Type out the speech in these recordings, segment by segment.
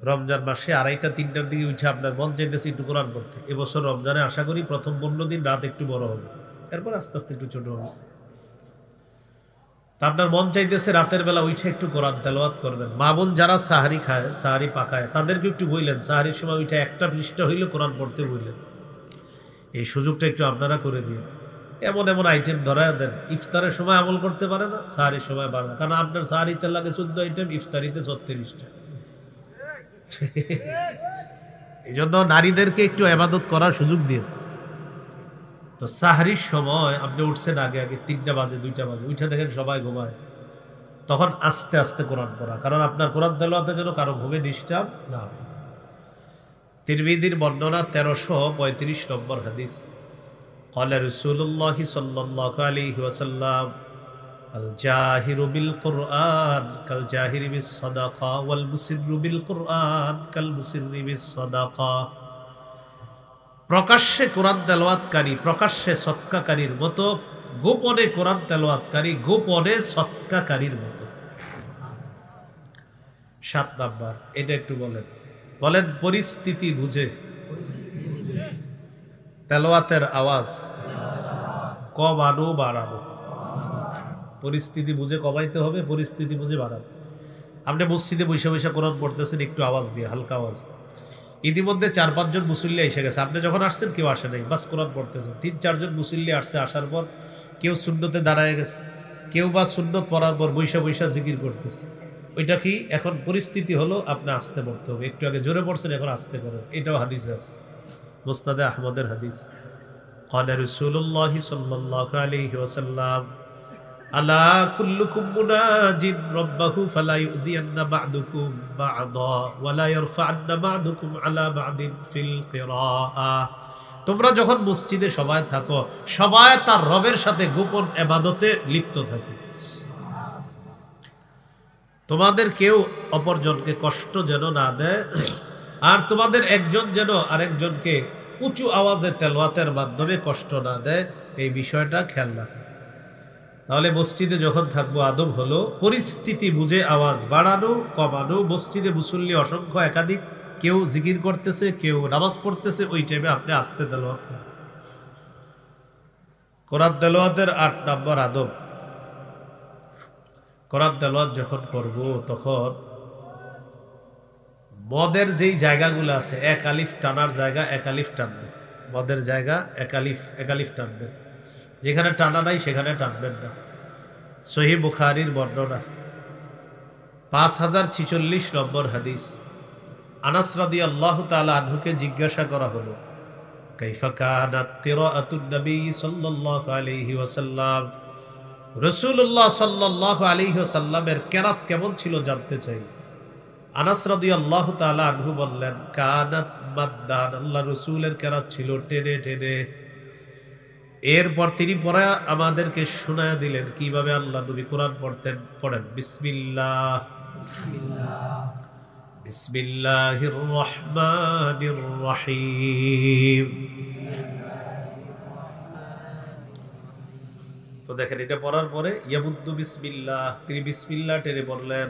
রমজান মাসে 2:30-3টার দিকে উঠে আপনার মন চাইতেছে একটু কোরআন পড়তে। এবছর রমজানে আশা করি প্রথম 15 দিন রাত একটু বড় হবে, এরপর আস্তে আস্তে একটু ছোট হবে। তা আপনার মন চাইতেছে রাতের বেলা উঠে একটু কোরআন তেলাওয়াত করবেন। মা বোন যারা সাহারি খায়, সাহারি পাকায়, তাদেরকে একটু বললেন সাহারির সময় উঠে একটা পৃষ্ঠা হইলে কোরআন পড়তে বললেন। এই সুযোগটা একটু আপনারা করে দিন। এমন এমন আইটেম ধরায় দেন, ইফতারের সময় আমল করতে পারে না, সাহারির সময় পারে না। কারণ আপনার সাহারিতে লাগে 14 আইটেম, ইফতারিতে 36টা। এই জন্য নারীদেরকে একটু ইবাদত করার সুযোগ দিন। তো সাহরির সময় আপনি উঠছেন আগে আগে, 3টা বাজে 2টা বাজে, উঠে দেখেন সবাই ঘুমায়, তখন আস্তে আস্তে কোরআন পড়া, কারণ আপনার কোরআন তেলাওয়াতের জন্য কারো ঘুমে ডিস্টার্ব না হয়। তিরমিজির বর্ণনা 1335 নম্বর হাদিস। قال رسول الله صلى الله عليه وسلم الجاهر بالقرآن كالجاهر بالصدقة والمسر بالقرآن كالمسر بالصدقة। প্রকাশ্যে কোরআন তেলাওয়াতকারী প্রকাশ্যে সদকাকারীর মতো, গোপনে কোরআন তেলাওয়াতকারী গোপনে সদকাকারীর মতো। 7 নাম্বার, এটা একটু বলেন বলেন পরিস্থিতি বুঝে তেলাওয়াতের আওয়াজ কমানো বাড়ানো। পরিস্থিতি বুঝে কমাইতে হবে, পরিস্থিতি বুঝে বাড়ানো। আপনি মসজিদে বসে বসে কোরআন পড়তেছেন একটু আওয়াজ দিয়ে, হালকা আওয়াজ। ইতিমধ্যে 4-5 জন মুসল্লি এসে গেছে, আপনি যখন আসছেন কেউ আসে নাই, বাস কোরআন পড়তেছেন। 3-4 জন মুসল্লি আসছে, আসার পর কেউ সুন্নতে দাঁড়ায় গেছে, কেউ বা সুন্নত পড়ার পর বৈশা বৈশা জিকির করতেছে। ওইটা কি এখন পরিস্থিতি হলো আপনি আস্তে পড়তে হবে। একটু আগে জোরে পড়ছেন, এখন আস্তে করেন। এটাও হাদিস আছে, মুসনাদে আহমদের হাদিস। قال رسول الله صلى الله عليه وسلم আলা কুল্লুকুম মুনাজিন রাব্বাহু ফালা ইউযিয়ান্না বা'দুকুম বা'দা ওয়ালা ইয়ারফা'ন্না বা'দুকুম আলা বা'দিন ফিল কিরাআ। তোমরা যখন মসজিদে সবাই থাকো, সবাই তার রবের সাথে গোপন ইবাদতে লিপ্ত থাকো। তোমাদের কেউ অপরজনকে কষ্ট যেন না দেয়, আর তোমাদের একজন যেন আরেকজনকে উঁচু আওয়াজে তেলাওয়াতের মাধ্যমে কষ্ট না দেয়, এই বিষয়টা খেয়াল রাখো। তাহলে মসজিদে যখন থাকবো আদব হলো পরিস্থিতি বুঝে আওয়াজ বাড়ানো কমানো। মসজিদে মুসল্লি অসংখ্য, একাধিক, কেউ জিকির করতেছে, কেউ নামাজ পড়তেছে, ওই টাইমে আপনি আস্তে তেলাওয়াত করেন। কোরআন তেলাওয়াতের 8 নম্বর আদব। কোরআন তেলাওয়াত যখন করব তখন মদের যেই জায়গাগুলো আছে, 1 আলিফ টানার জায়গা 1 আলিফ টানবে, মদের জায়গা 1 আলিফ টানবে, যেখানে টানা নাই সেখানে টানবেন না। সহিহ বুখারীর বর্ণনা 5046 নম্বর হাদিস। আনাস রাদিয়াল্লাহু তাআলা আনহুকে জিজ্ঞাসা করা হলো, কাইফা কানাত কিরাআতুন নবী সাল্লাল্লাহু আলাইহি ওয়াসাল্লাম, রাসূলুল্লাহ সাল্লাল্লাহু আলাইহি ওয়াসাল্লামের কিরাত কেমন ছিল জানতে চাই। আনাস রাদিয়াল্লাহু তাআলা আনহু বললেন, কানাত মাদ্দান, আল্লাহ রাসূলের কিরাত ছিল টেনে টেনে। এরপর তিনি পড়া আমাদেরকে শোনায়া দিলেন কিভাবে আল্লাহ নবী কোরআন পড়তেন। পড়েন, বিসমিল্লাহ বিসমিল্লাহির রহমানির রহিম। তো দেখেন, এটা পড়ার পরে ইয়ামুদ্দু বিসমিল্লাহ, তিনি বিসমিল্লাহ টেনে বললেন।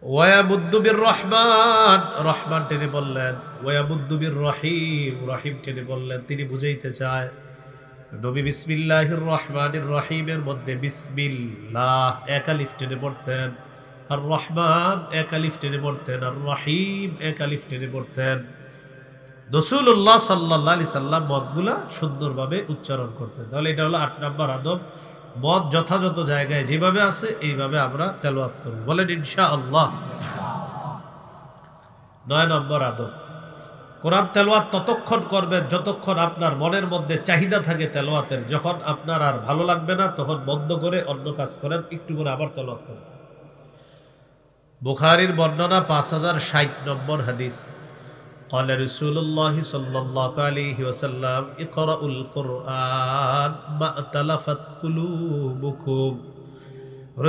ওয়ায়ামুদ্দু বির রহমান, রহমান টেনে বললেন। ওয়ায়ামুদ্দু বির রহিম, রহিম টেনে বললেন। তিনি বুঝাইতে চায় নবী বিসমিল্লাহির রহমানির রহিমের মধ্যে বিসমিল্লাহ 1 আলিফ টেনে পড়তেন, আর রহমান 1 আলিফ টেনে পড়তেন, আর রহিম 1 আলিফ টেনে পড়তেন। রাসূলুল্লাহ সাল্লাল্লাহু আলাইহি সাল্লাম মদগুলা সুন্দরভাবে উচ্চারণ করতেন। তাহলে এটা হলো 8 নম্বর আদব। মদ যথাযথ জায়গায় যেভাবে আছে এইভাবে আমরা তেলাওয়াত করব, বলেন ইনশাআল্লাহ। 9 নম্বর আদব, কোরআন তেলাওয়াত ততক্ষণ করবেন যতক্ষণ আপনার মনের মধ্যে চাহিদা থাকে তেলাওয়াতের। যখন আপনার আর ভালো লাগবে না তখন বন্ধ করে অন্য কাজ করেন, একটু করে আবার তেলাওয়াত করেন। বুখারীর বর্ণনা 5060 নম্বর হাদিস। قال رسول الله صلى الله عليه وسلم اقرأوا القرآن ما ائتلفت قلوبكم।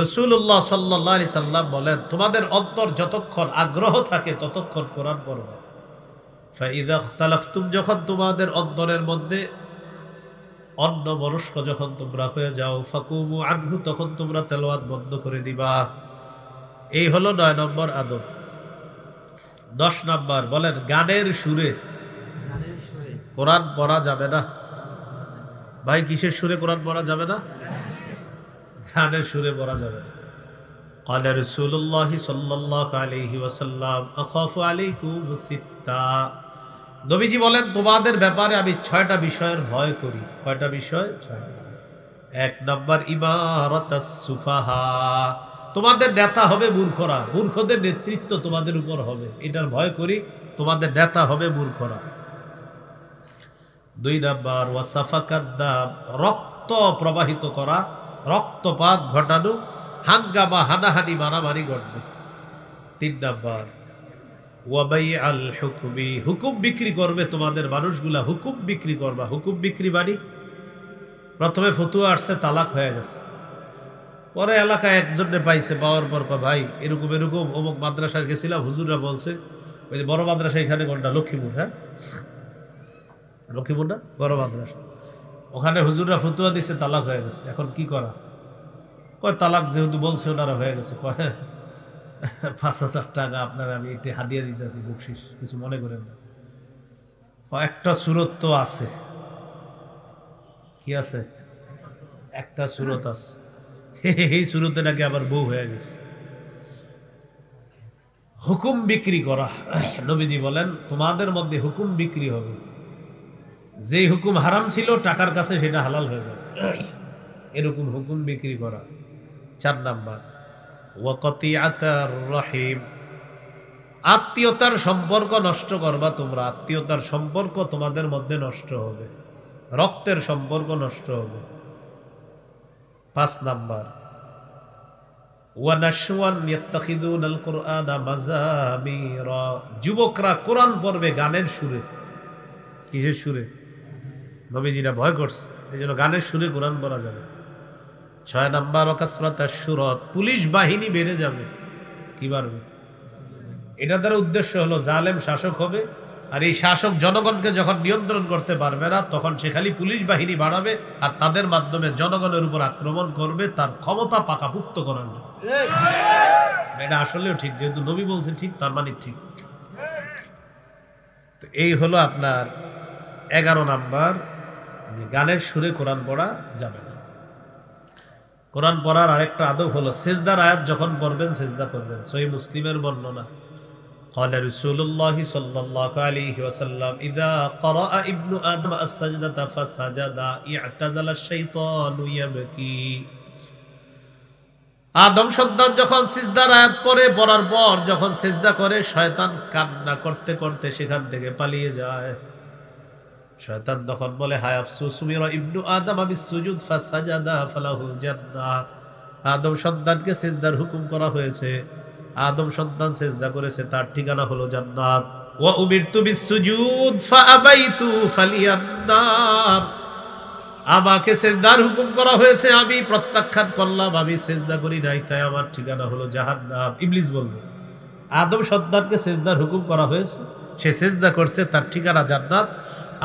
রাসূলুল্লাহ সাল্লাল্লাহু আলাইহি সাল্লাম বলেন, তোমাদের অন্তর যতক্ষণ আগ্রহ থাকে ততক্ষণ কোরআন পড়বে। ফাইদা ইখতালাফতুম, যখন তোমাদের অন্তরের মধ্যে অন্যমনস্ক যখন তোমরা হয়ে যাও, ফাকুমু আনহু, তখন তোমরা তেলাওয়াত বন্ধ করে দিবা। এই হলো 9 নম্বর আদব। 10 নাম্বার বলেন, গানের সুরে কোরআন পড়া যাবে না। ভাই কিসের সুরে কোরআন পড়া যাবে না? গানের সুরে পড়া যাবে না। قال رسول الله صلى الله عليه وسلم اخاف عليكم ستا। নবীজি বলেন, তোমাদের ব্যাপারে আমি 6টা বিষয়ের ভয় করি। কয়টা বিষয়? 6টা। 1 নাম্বার ইমারাতাস সুফাহা, তোমাদের নেতা হবে মূর্খরা, মূর্খদের নেতৃত্ব তোমাদের উপর হবে, এটার ভয় করি। তোমাদের নেতা হবে মূর্খরা। 2 নাম্বার ওয়াসাফাকাদ দাম, রক্ত প্রবাহিত করা, রক্তপাত ঘটানো, হাঙ্গামা, হানাহানি, মারামারি ঘটবে। 3 নাম্বার ওয়াবাইআল হুকমি, হুকুম বিক্রি করবে তোমাদের মানুষগুলা, হুকুম বিক্রি করবা। হুকুম বিক্রি মানে প্রথমে ফতুয়া আসছে, তালাক হয়ে গেছে, পরে এলাকায় একজনে পাইছে, পাওয়ার পর ভাই এরকম এরকম অমুক মাদ্রাসায় গেছিলাম, হুজুররা বলছে, ওই যে বড় মাদ্রাসা এখানে কোনটা? লক্ষ্মীপুর। হ্যাঁ, লক্ষ্মীপুর না, বড় মাদ্রাসা। ওখানে হুজুররা ফতুয়া দিছে, তালাক হয়ে গেছে, এখন কি করা? কয় তালাক যেহেতু বলছে ওনারা হয়ে গেছে, কয় 5,000 টাকা আপনার আমি একটি হাদিয়া দিতেছি, বকশিস, কিছু মনে করেন না। একটা সুরত তো আছে। কি আছে? একটা সুরত আছে, এই সুরতে নাকি আবার বউ হয়ে গেছে। হুকুম বিক্রি করা, নবীজি বলেন তোমাদের মধ্যে হুকুম বিক্রি হবে, যে হুকুম হারাম ছিল টাকার কাছে সেটা হালাল হয়ে যাবে, এরকম হুকুম বিক্রি করা। 4 নাম্বার ওয়াকাতিয়াতার রহিম, আত্মীয়তার সম্পর্ক নষ্ট করবা তোমরা, আত্মীয়তার সম্পর্ক তোমাদের মধ্যে নষ্ট হবে, রক্তের সম্পর্ক নষ্ট হবে। 5 নাম্বার ওয়ানাশওয়ান ইয়াত্তাখিদুনাল কুরআনা মাযামিরা, যুবকরা কোরআন পড়বে গানের সুরে। কিসের সুরে? নবীজিরা ভয় করছে, এইজন্য গানের সুরে কোরআন পড়া যাবে। 6 নাম্বার ওয়াকাসরাতাশ শুরাত, পুলিশ বাহিনী বেড়ে যাবে। কি বাড়বে? এটা দ্বারা উদ্দেশ্য হলো জালেম শাসক হবে, আর এই শাসক জনগণকে যখন নিয়ন্ত্রণ করতে পারবে না, তখন সে খালি পুলিশ বাহিনী বাড়াবে আর তাদের মাধ্যমে জনগণের উপর আক্রমণ করবে, তার ক্ষমতা পাকাপুক্ত করার জন্য। এটা আসলেও ঠিক, যেহেতু নবী বলছে ঠিক, তার মানে ঠিক। তো এই হলো আপনার 11 নাম্বার, যে গানের সুরে কোরআন পড়া যাবে না। কোরআন পড়ার আরেকটা আদব হলো, সেজদার আয়াত যখন পড়বেন সেজদা করবেন। সহিহ মুসলিমের বর্ণনা, قال رسول الله صلى الله عليه وسلم إذا قرأ ابن آدم السجدة فسجد اعتزل الشيطان يبكي। আদম সন্তান যখন সিজদার আয়াত পড়ার পর যখন সিজদা করে, শয়তান কান্না করতে করতে সেখান থেকে পালিয়ে যায়। শয়তান তখন বলে, হায় আফসোস, উমিরা ইবনু আদম বিসসুজুদ ফাসাজাদা ফালাহুল জান্নাহ, আদম সন্তানকে সিজদার হুকুম করা হয়েছে, আদম সন্তান সিজদা করেছে, তার ঠিকানা হলো জান্নাত। ওয়া উমিরতু বিসসুজুদ ফাআবাইতু ফালিয়ান্নার, আমাকে সিজদার হুকুম করা হয়েছে, আমি প্রত্যাখ্যান করলাম, আমি সিজদা করি নাই, তাই আমার ঠিকানা হলো জাহান্নাম। ইবলিস বলবে, আদম সন্তানকে সিজদার হুকুম করা হয়েছে, সে সিজদা করছে, তার ঠিকানা জান্নাত।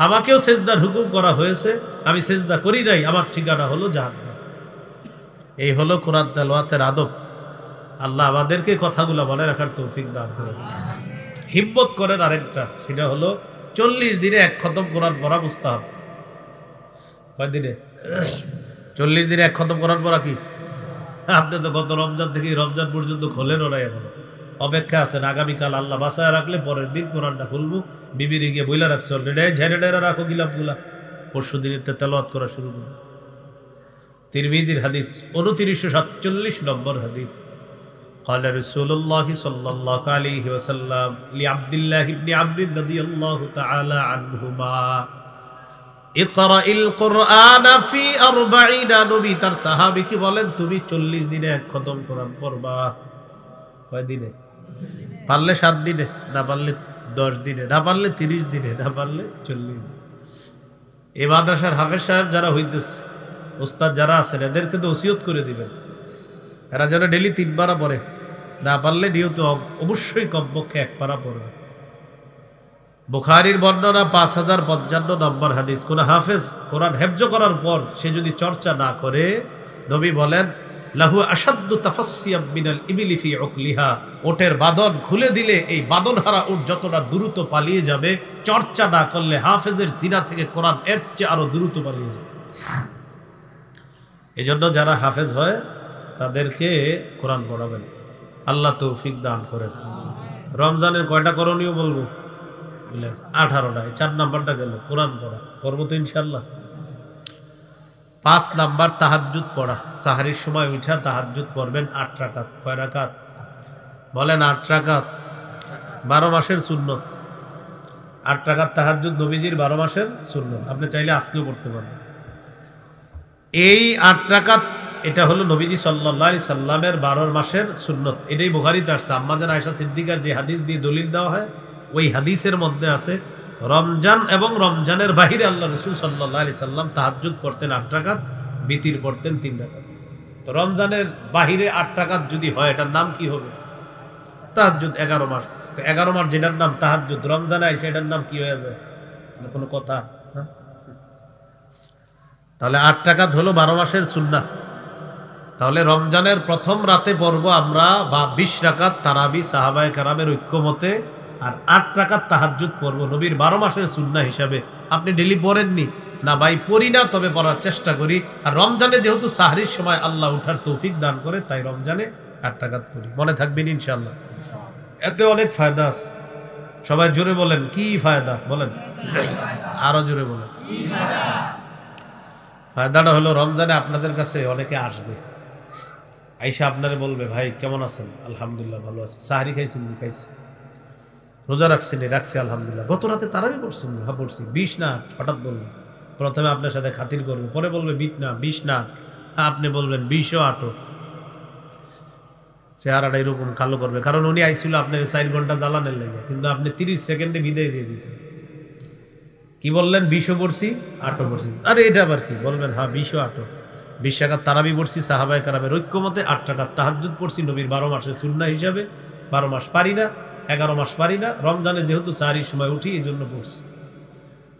আমাকেও সিজদার হুকুম করা হয়েছে, আমি সিজদা করি নাই, আমার ঠিকানা হলো জাহান্নাম। এই হলো কোরআন তেলাওয়াতের আদব। আল্লাহ আমাদেরকে কথাগুলো মনে রাখার তৌফিক দান করেন। হিম্মত করেন আরেকটা, সেটা হলো 40 দিনে 1 খতম কোরআন পড়া মুস্তাহাব। কয় দিনে? 40 দিনে 1 খতম কোরআন পড়া কি? আপনি তো গত রমজান থেকে রমজান পর্যন্ত খোলেনও নাই, এখনো অপেক্ষা আছেন। আগামীকাল আল্লাহ বাসায় রাখলে পরের দিন কোরআনটা খুলবু। বিবির গিয়ে বইলা রাখছে অলরেডি, ঝেড়ে ঢেড়ে রাখো গিলাপগুলা, পরশু দিনের তেলাওয়াত করা শুরু করুন। তিরমিজির হাদিস 2947 নম্বর হাদিস, قال رسول الله صلى الله عليه وسلم لعبد الله بن عمرو رضي الله تعالى عنهما اقرأ القرآن في 40 নবী তার সাহাবীকে বলেন, তুমি 40 দিনে 1 খতম কোরআন পড়বা। কয় দিনে? পারলে 7 দিনে, না পারলে 10 দিনে, না পারলে 30 দিনে, না পারলে 40 দিনে। এই মাদ্রাসার হাফেজ সাহেব যারা হইতেছে, ওস্তাদ যারা আছেন, এদেরকে তো ওসিয়ত করে দিবেন, এরা যেন ডেলি 3 পারা পড়ে, না পারলে নিয়ত অবশ্যই কমপক্ষে 1 পারা পড়বে। বুখারীর বর্ণনা 5055 নম্বর হাদিস, কোন হাফেজ কোরআন হেফজ করার পর সে যদি চর্চা না করে, নবী বলেন লাহু আশাদ্দু তাফাসসিয়াম মিনাল ইবিলি ফি উকলিহা, ওটের বাদন খুলে দিলে এই বাদনহারা উট যতটা দ্রুত পালিয়ে যাবে, চর্চা না করলে হাফেজের সিনা থেকে কোরআন এর চেয়ে আরো দ্রুত পালিয়ে যাবে। এজন্য যারা হাফেজ হয় তাদেরকে কোরআন পড়াবেন, আল্লাহ তৌফিক দান করেন। রমজানের কয়টা করণীয় বলবো? 18টা। 4 নাম্বারটা গেল কোরআন পড়া, করবো তো ইনশাল্লাহ। 5 নাম্বার তাহাজ্জুদ পড়া, সাহারির সময় উঠা তাহাজ্জুদ পড়বেন 8 রাকাত। কয় রাকাত বলেন? 8 রাকাত। 12 মাসের সুন্নত 8 রাকাত তাহাজ্জুদ, নবীজির 12 মাসের সুন্নত। আপনি চাইলে আজকেও পড়তে পারবেন। এই 8 রাকাত এটা হলো নবীজি সাল্লাল্লাহু আলাইহি সাল্লামের 12 মাসের সুন্নত। এটাই বুখারীতে আসছে। আম্মা জান আয়েশা সিদ্দিকার যে হাদিস দিয়ে দলিল দেওয়া হয়, ওই হাদিসের মধ্যে আছে রমজান এবং রমজানের বাহিরে আল্লাহ রাসূল সাল্লাল্লাহু আলাইহি সাল্লাম তাহাজ্জুদ পড়তেন 8 রাকাত, বিতির পড়তেন 3 রাকাত। তো রমজানের বাহিরে 8 রাকাত যদি হয়, এটার নাম কি হবে? তাহাজ্জুদ। 11 মাস। তো 11 মাস যেটার নাম তাহাজ্জুদ, রমজানে আইসা এটার নাম কি হয়ে যায়? কোনো কথা? তাহলে 8 রাকাত হলো 12 মাসের সুন্নাহ। তাহলে রমজানের প্রথম রাতে পড়বো আমরা বা 20 রাকাত তারাবি সাহাবায়ে কেরামের ঐক্যমতে, আর 8 রাকাত তাহাজ্জুদ পড়বো নবীর 12 মাসের সুন্নাহ হিসাবে। আপনি ডেলি পড়েননি না? ভাই পড়ি না, তবে পড়ার চেষ্টা করি। আর রমজানে যেহেতু সাহরির সময় আল্লাহ উঠার তৌফিক দান করে, তাই রমজানে 8 রাকাত পড়ি। মনে থাকবেন ইনশাআল্লাহ। এতে অনেক ফায়দা আছে। সবাই জোরে বলেন, কি ফায়দা বলেন? আরো জোরে বলেন। ফায়দাটা হলো রমজানে আপনাদের কাছে অনেকে আসবে, আইসা আপনারে বলবে, ভাই কেমন আছেন? আলহামদুলিল্লাহ ভালো আছি। সাহারি খাইছেন? খাইছি। রোজা রাখছেন? রাখছি আলহামদুলিল্লাহ। গত রাতে তারাবি পড়ছেন? হ্যাঁ পড়ছি। 20 না? হঠাৎ বলবেন। প্রথমে আপনার সাথে খাতির করবে, পরে বলবে 20 না। আপনি বলবেন 20 চেহারাটা এরকম কালো করবে, কারণ উনি আইছিল আপনার 4 ঘন্টা জ্বালানের লেগে, কিন্তু আপনি 30 সেকেন্ডে বিদায় দিয়ে দিয়েছেন। কি বললেন? 20 পড়ছি, 8 পড়ছি। আরে এটা আবার কি বলবেন? হ্যাঁ 20 20 রাকাত তারাবি পড়ছি সাহাবায়ে কেরামের ঐক্যমতে, 8 রাকাত তাহাজ্জুদ পড়ছি নবীর 12 মাসের সুন্নাহ হিসাবে। 12 মাস পারি না, 11 মাস পারি না, রমজানে যেহেতু সাহারির সময় উঠি এই জন্য পড়ছি।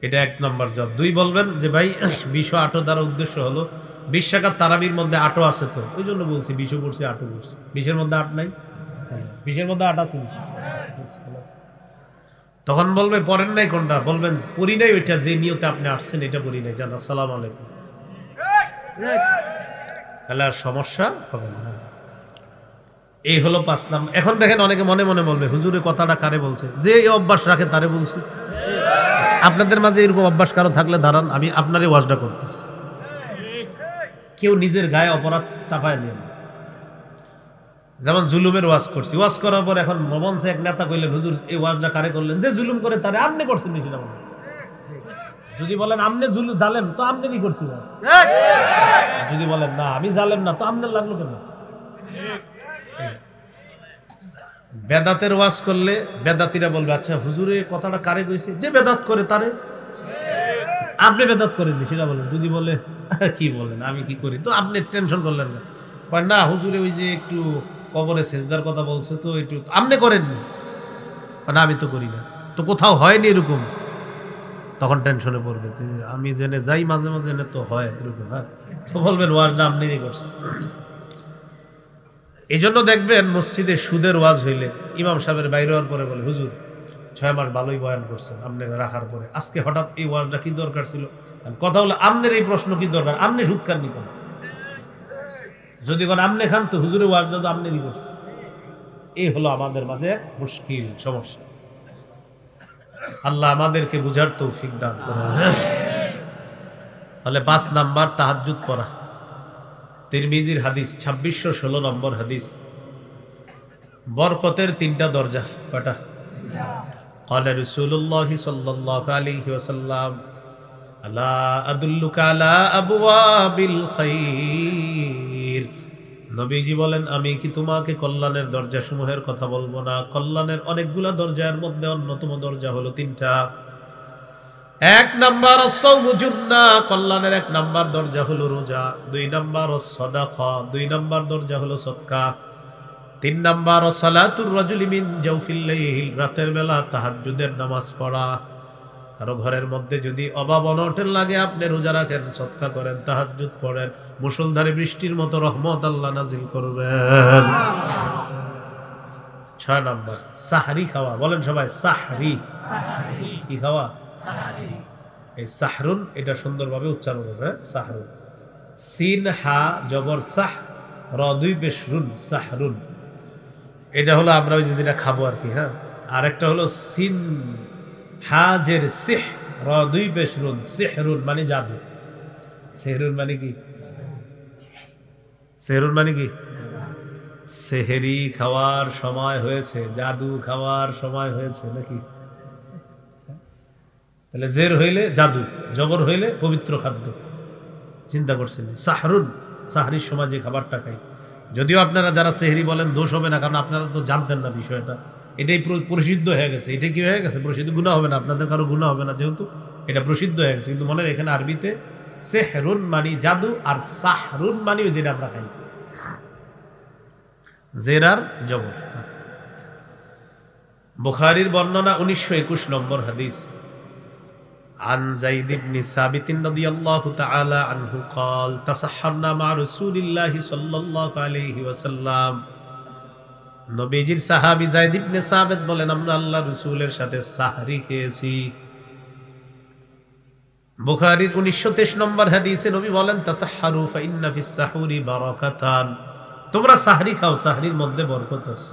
এটা 1 নম্বর জব। 2 বলবেন যে ভাই 20 দ্বারা উদ্দেশ্য হলো 20 রাকাত তারাবির মধ্যে 8 আছে, তো ওই জন্য বলছি 20 পড়ছি 8 পড়ছি। 20 মধ্যে 8 নাই? 20 মধ্যে 8 আছে। তখন বলবে পড়েন নাই কোনটা? বলবেন পড়ি নাই ওইটা, যে নিয়তে আপনি আসছেন এটা পড়ি নাই। জান আসসালামু আলাইকুম, তাহলে আর সমস্যা হবে না। এই হলো 5 নাম্বার। এখন দেখেন অনেকে মনে মনে বলবে, হুজুরের কথাটা কারে বলছে? যে এই অভ্যাস রাখে তারে বলছি। আপনাদের মাঝে এরকম অভ্যাস কারো থাকলে দাঁড়ান, আমি আপনারই ওয়াজটা করতেছি। কেউ নিজের গায়ে অপরাধ চাপায় নিয়ে, যেমন জুলুমের ওয়াজ করছি, ওয়াজ করার পর এখন মঞ্চে এক নেতা কইলেন, হুজুর এই ওয়াজটা কারে করলেন? যে জুলুম করে তারে। আপনি করছেন বেশি না? যদি বলেন আপনি জালেম, তো আপনি করছি। যদি বলেন না আমি জালেম না, তো আপনার লাগলো কেন? বেদাতের ওয়াজ করলে বেদাতিরা বলবে, আচ্ছা হুজুরে কথাটা কারে কইছে? যে বেদাত করে তারে। আপনি বেদাত করেন সেটা বলেন। যদি বলে কি বলেন আমি কি করি, তো আপনি টেনশন করলেন না। না হুজুরে ওই যে একটু কবরে সেজদার কথা বলছে, তো একটু আপনি করেননি। না আমি তো করি না। তো কোথাও হয়নি এরকম? তখন টেনশনে পড়বে, আমি জেনে যাই মাঝে মাঝে এনে তো হয় এরকম। হ্যাঁ, তো বলবেন ওয়াজটা আপনি করছেন। এই জন্য দেখবেন মসজিদে সুদের ওয়াজ হইলে ইমাম সাহেবের বাইরে হওয়ার পরে বলে, হুজুর 6 মাস ভালোই বয়ান করছেন আপনি রাখার পরে, আজকে হঠাৎ এই ওয়াজটা কি দরকার ছিল? কথা হলো আপনার এই প্রশ্ন কি দরকার? আপনি সুদ খাননি কেন? যদি কোন আপনি খান, তো হুজুরের ওয়াজটা তো আপনি করছেন। এই হলো আমাদের মাঝে মুশকিল, সমস্যা। আল্লাহ আমাদেরকে বুঝার তৌফিক দান করুন। তাহলে 5 নাম্বার তাহাজ্জুদ পড়া। তিরমিজির হাদিস 2616 নম্বর হাদিস। বরকতের 3টা দরজা। কয়টা? ক্বালা রাসূলুল্লাহ সাল্লাল্লাহু আলাইহি ওয়াসাল্লাম, আলা আদুল্লুকা আলা আবওয়াবিল খাইর। নবীজি বলেন, আমি কি তোমাকে কল্যাণের দরজা সমূহের কথা বলবো না? কল্যাণের অনেকগুলা দরজার মধ্যে অন্যতম দরজা হলো 3টা। 1 নাম্বার আস-সাওমু জুন্নাহ, কল্যাণের 1 নাম্বার দরজা হলো রোজা। 2 নাম্বার আস-সাদাকা, 2 নাম্বার দরজা হলো সদকা। 3 নাম্বার সালাতুর রাজুলি মিন জাওফিল লাইল, রাতের বেলা তাহাজ্জুদের নামাজ পড়া। কারো ঘরের মধ্যে যদি অভাব অনটন লাগে, আপনি রোজা রাখেন, সদকা করেন, তাহাজ্জুদ পড়েন, মুষলধারে বৃষ্টির মতো রহমত আল্লাহ নাজিল করবেন। 6 নাম্বার সাহরি খাওয়া। বলেন সবাই সাহরি। কি খাওয়া? এই সাহরুন, এটা সুন্দরভাবে উচ্চারণ করবে, সাহরুন। সিন হা জবর সাহ, র দুই পেশ রুন, সাহরুন। এটা হলো আমরা ওই যেটা খাবো আর কি। হ্যাঁ, আর একটা হলো সিন হাজের সিহ, র দুই পেশ রুন, সিহরুন মানে জাদু। সেহরুন মানে কি? সেহরুন মানে কি? সেহেরি খাওয়ার সময় হয়েছে, জাদু খাওয়ার সময় হয়েছে নাকি? তাহলে জের হইলে জাদু, জবর হইলে পবিত্র খাদ্য। চিন্তা করছেন? সাহরুন, সাহরির সময় যে খাবারটা খাই। যদিও আপনারা যারা সেহরি বলেন দোষ হবে না, কারণ আপনারা তো জানতেন না বিষয়টা। এটাই প্রসিদ্ধ হয়ে গেছে। এটা কি হয়ে গেছে? প্রসিদ্ধ। গুনাহ হবে না, আপনাদের কারো গুনাহ হবে না, যেহেতু এটা প্রসিদ্ধ হয়ে গেছে। কিন্তু মনে এখানে আরবিতে সেহরুন মানি জাদু, আর সাহরুন মানি যেটা আমরা খাই, জের আর জবর। বুখারীর বর্ণনা 1921 নম্বর হাদিস। عن زيد بن ثابت رضي الله تعالى عنه قال تسحرنا مع رسول الله صلى الله عليه وسلم। নবীজির সাহাবী যায়েদ ইবনে সাবিত বলেন, আমরা আল্লাহর রাসূলের সাথে সাহরি খেয়েছি। বুখারীর 1923 নম্বর হাদিসে নবী বলেন, তাসাহহারু ফাইন্না ফিস সাহুরি বারাকাতান। তোমরা সাহরি খাও, সাহরির মধ্যে বরকত আছে।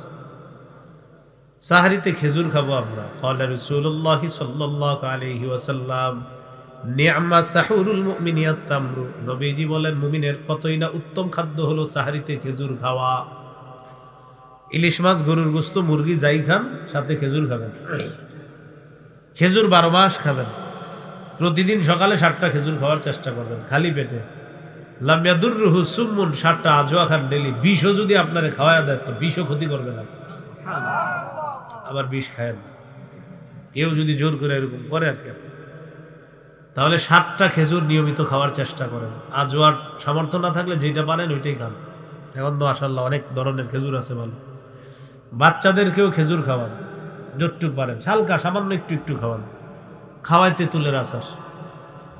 সাহরিতে খেজুর খাবো আমরা। ক্বালা রাসূলুল্লাহ সাল্লাল্লাহু আলাইহি ওয়াসাল্লাম, নি'মা সাহুরুল মুমিনি আত-তামরু। নবীজি বলেন, মুমিনের কতই না উত্তম খাদ্য হলো সাহরিতে খেজুর খাওয়া। ইলিশ মাছ, গরুর গোশত, মুরগি যাই খান, সাথে খেজুর খাবেন। খেজুর 12 মাস খাবেন। প্রতিদিন সকালে 7টা খেজুর খাওয়ার চেষ্টা করবেন, খালি পেটে। লাম ইয়াদুররুহু সুমুন, 7টা আজওয়া খান ডেইলি। বিষও যদি আপনারে খাওয়ায় দেয় তো বিষও ক্ষতি করবে না। আবার বিষ খায়েন কেউ যদি জোর করে এরকম করে আর কি, তাহলে 7টা খেজুর নিয়মিত খাওয়ার চেষ্টা করেন। আজওয়ার সামর্থ্য না থাকলে যেটা পারেন ওইটাই খান। এখন তো মাশাআল্লাহ অনেক ধরনের খেজুর আছে ভালো। বাচ্চাদেরকেও খেজুর খাওয়ান যতটুকু পারেন, হালকা সামান্য একটু একটু খাওয়ান। খাওয়ায় তেঁতুলের আচার,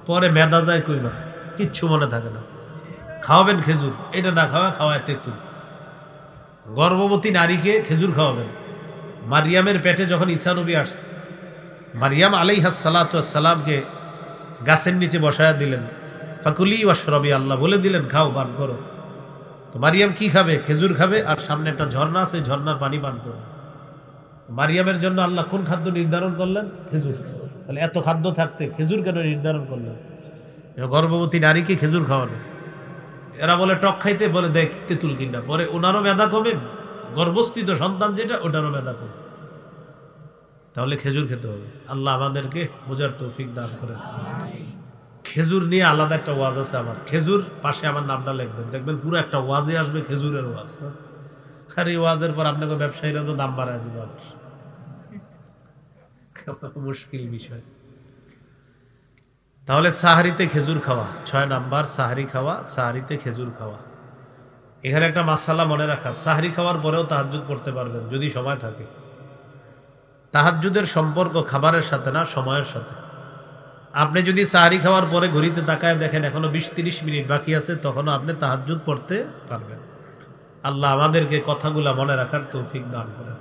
পরে মেদা যায় কইবা, কিচ্ছু মনে থাকে না। খাওয়াবেন খেজুর, এটা না খাওয়ায় তেঁতুল। গর্ভবতী নারীকে খেজুর খাওয়াবেন। মারিয়ামের পেটে যখন ঈসা নবী আসছে, মারিয়াম আলাইহাস সালাতু ওয়াস সালামকে গাছের নিচে বসায়া দিলেন। ফাকুলি ওয়াশরাবি, আল্লাহ বলে দিলেন খাও, পান করো। তো মারিয়াম কি খাবে? খেজুর খাবে, আর সামনে একটা ঝর্ণা আছে, ঝর্ণার পানি পান করবে। মারিয়ামের জন্য আল্লাহ কোন খাদ্য নির্ধারণ করলেন? খেজুর। তাহলে এত খাদ্য থাকতে খেজুর কেন নির্ধারণ করলেন? গর্ভবতী নারীকে খেজুর খাওয়ানো। এরা বলে টক খাইতে, বলে দেখ তেঁতুল কিনা, পরে ওনারও মেধা কমে, গর্ভস্থিত সন্তান যেটা ওটারও মেধা কমে। তাহলে খেজুর খেতে হবে। আল্লাহ আমাদেরকে বোঝার তৌফিক দান করেন। খেজুর নিয়ে আলাদা একটা ওয়াজ আছে আমার। খেজুর পাশে আমার নামটা লিখবেন, দেখবেন পুরো একটা ওয়াজে আসবে খেজুরের ওয়াজ। আর এই ওয়াজের পর আপনাকে ব্যবসায়ীরা তো দাম বাড়ায় দিবে, মুশকিল বিষয়। তাহলে সাহারিতে খেজুর খাওয়া 6 নাম্বার, সাহারি খাওয়া, সাহারিতে খেজুর খাওয়া। এখানে একটা মাসালা মনে রাখা, সাহারি খাওয়ার পরেও তাহাজ্জুদ পড়তে পারবেন যদি সময় থাকে। তাহাজ্জুদের সম্পর্ক খাবারের সাথে না, সময়ের সাথে। আপনি যদি সাহারি খাওয়ার পরে ঘড়িতে তাকায় দেখেন এখনো 20-30 মিনিট বাকি আছে, তখনও আপনি তাহাজ্জুদ পড়তে পারবেন। আল্লাহ আমাদেরকে কথাগুলা মনে রাখার তৌফিক দান করেন।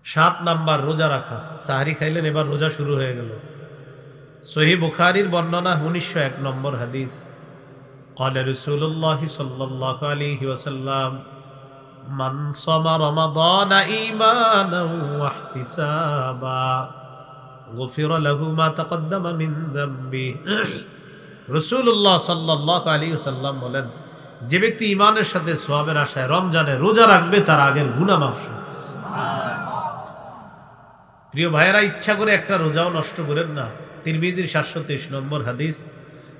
7 নাম্বার রোজা রাখা। সাহারি খাইলেন, এবার রোজা শুরু হয়ে গেল। সহিহ বুখারীর বর্ণনা 1901 নম্বর হাদিস। قال رسول الله صلى الله عليه وسلم من صام رمضان إيمانا واحتسابا غفر له ما تقدم من ذنبه। রাসূলুল্লাহ সাল্লাল্লাহু আলাইহি ওয়াসাল্লাম বলেন, যে ব্যক্তি ঈমানের সাথে সওয়াবের আশায় রমজানে রোজা রাখবে তার আগের গুনাহ মাফ হবে। প্রিয় ভাইয়েরা, ইচ্ছা করে একটা রোজাও নষ্ট করেন না। তিরমিজির 723 নম্বর হাদিস।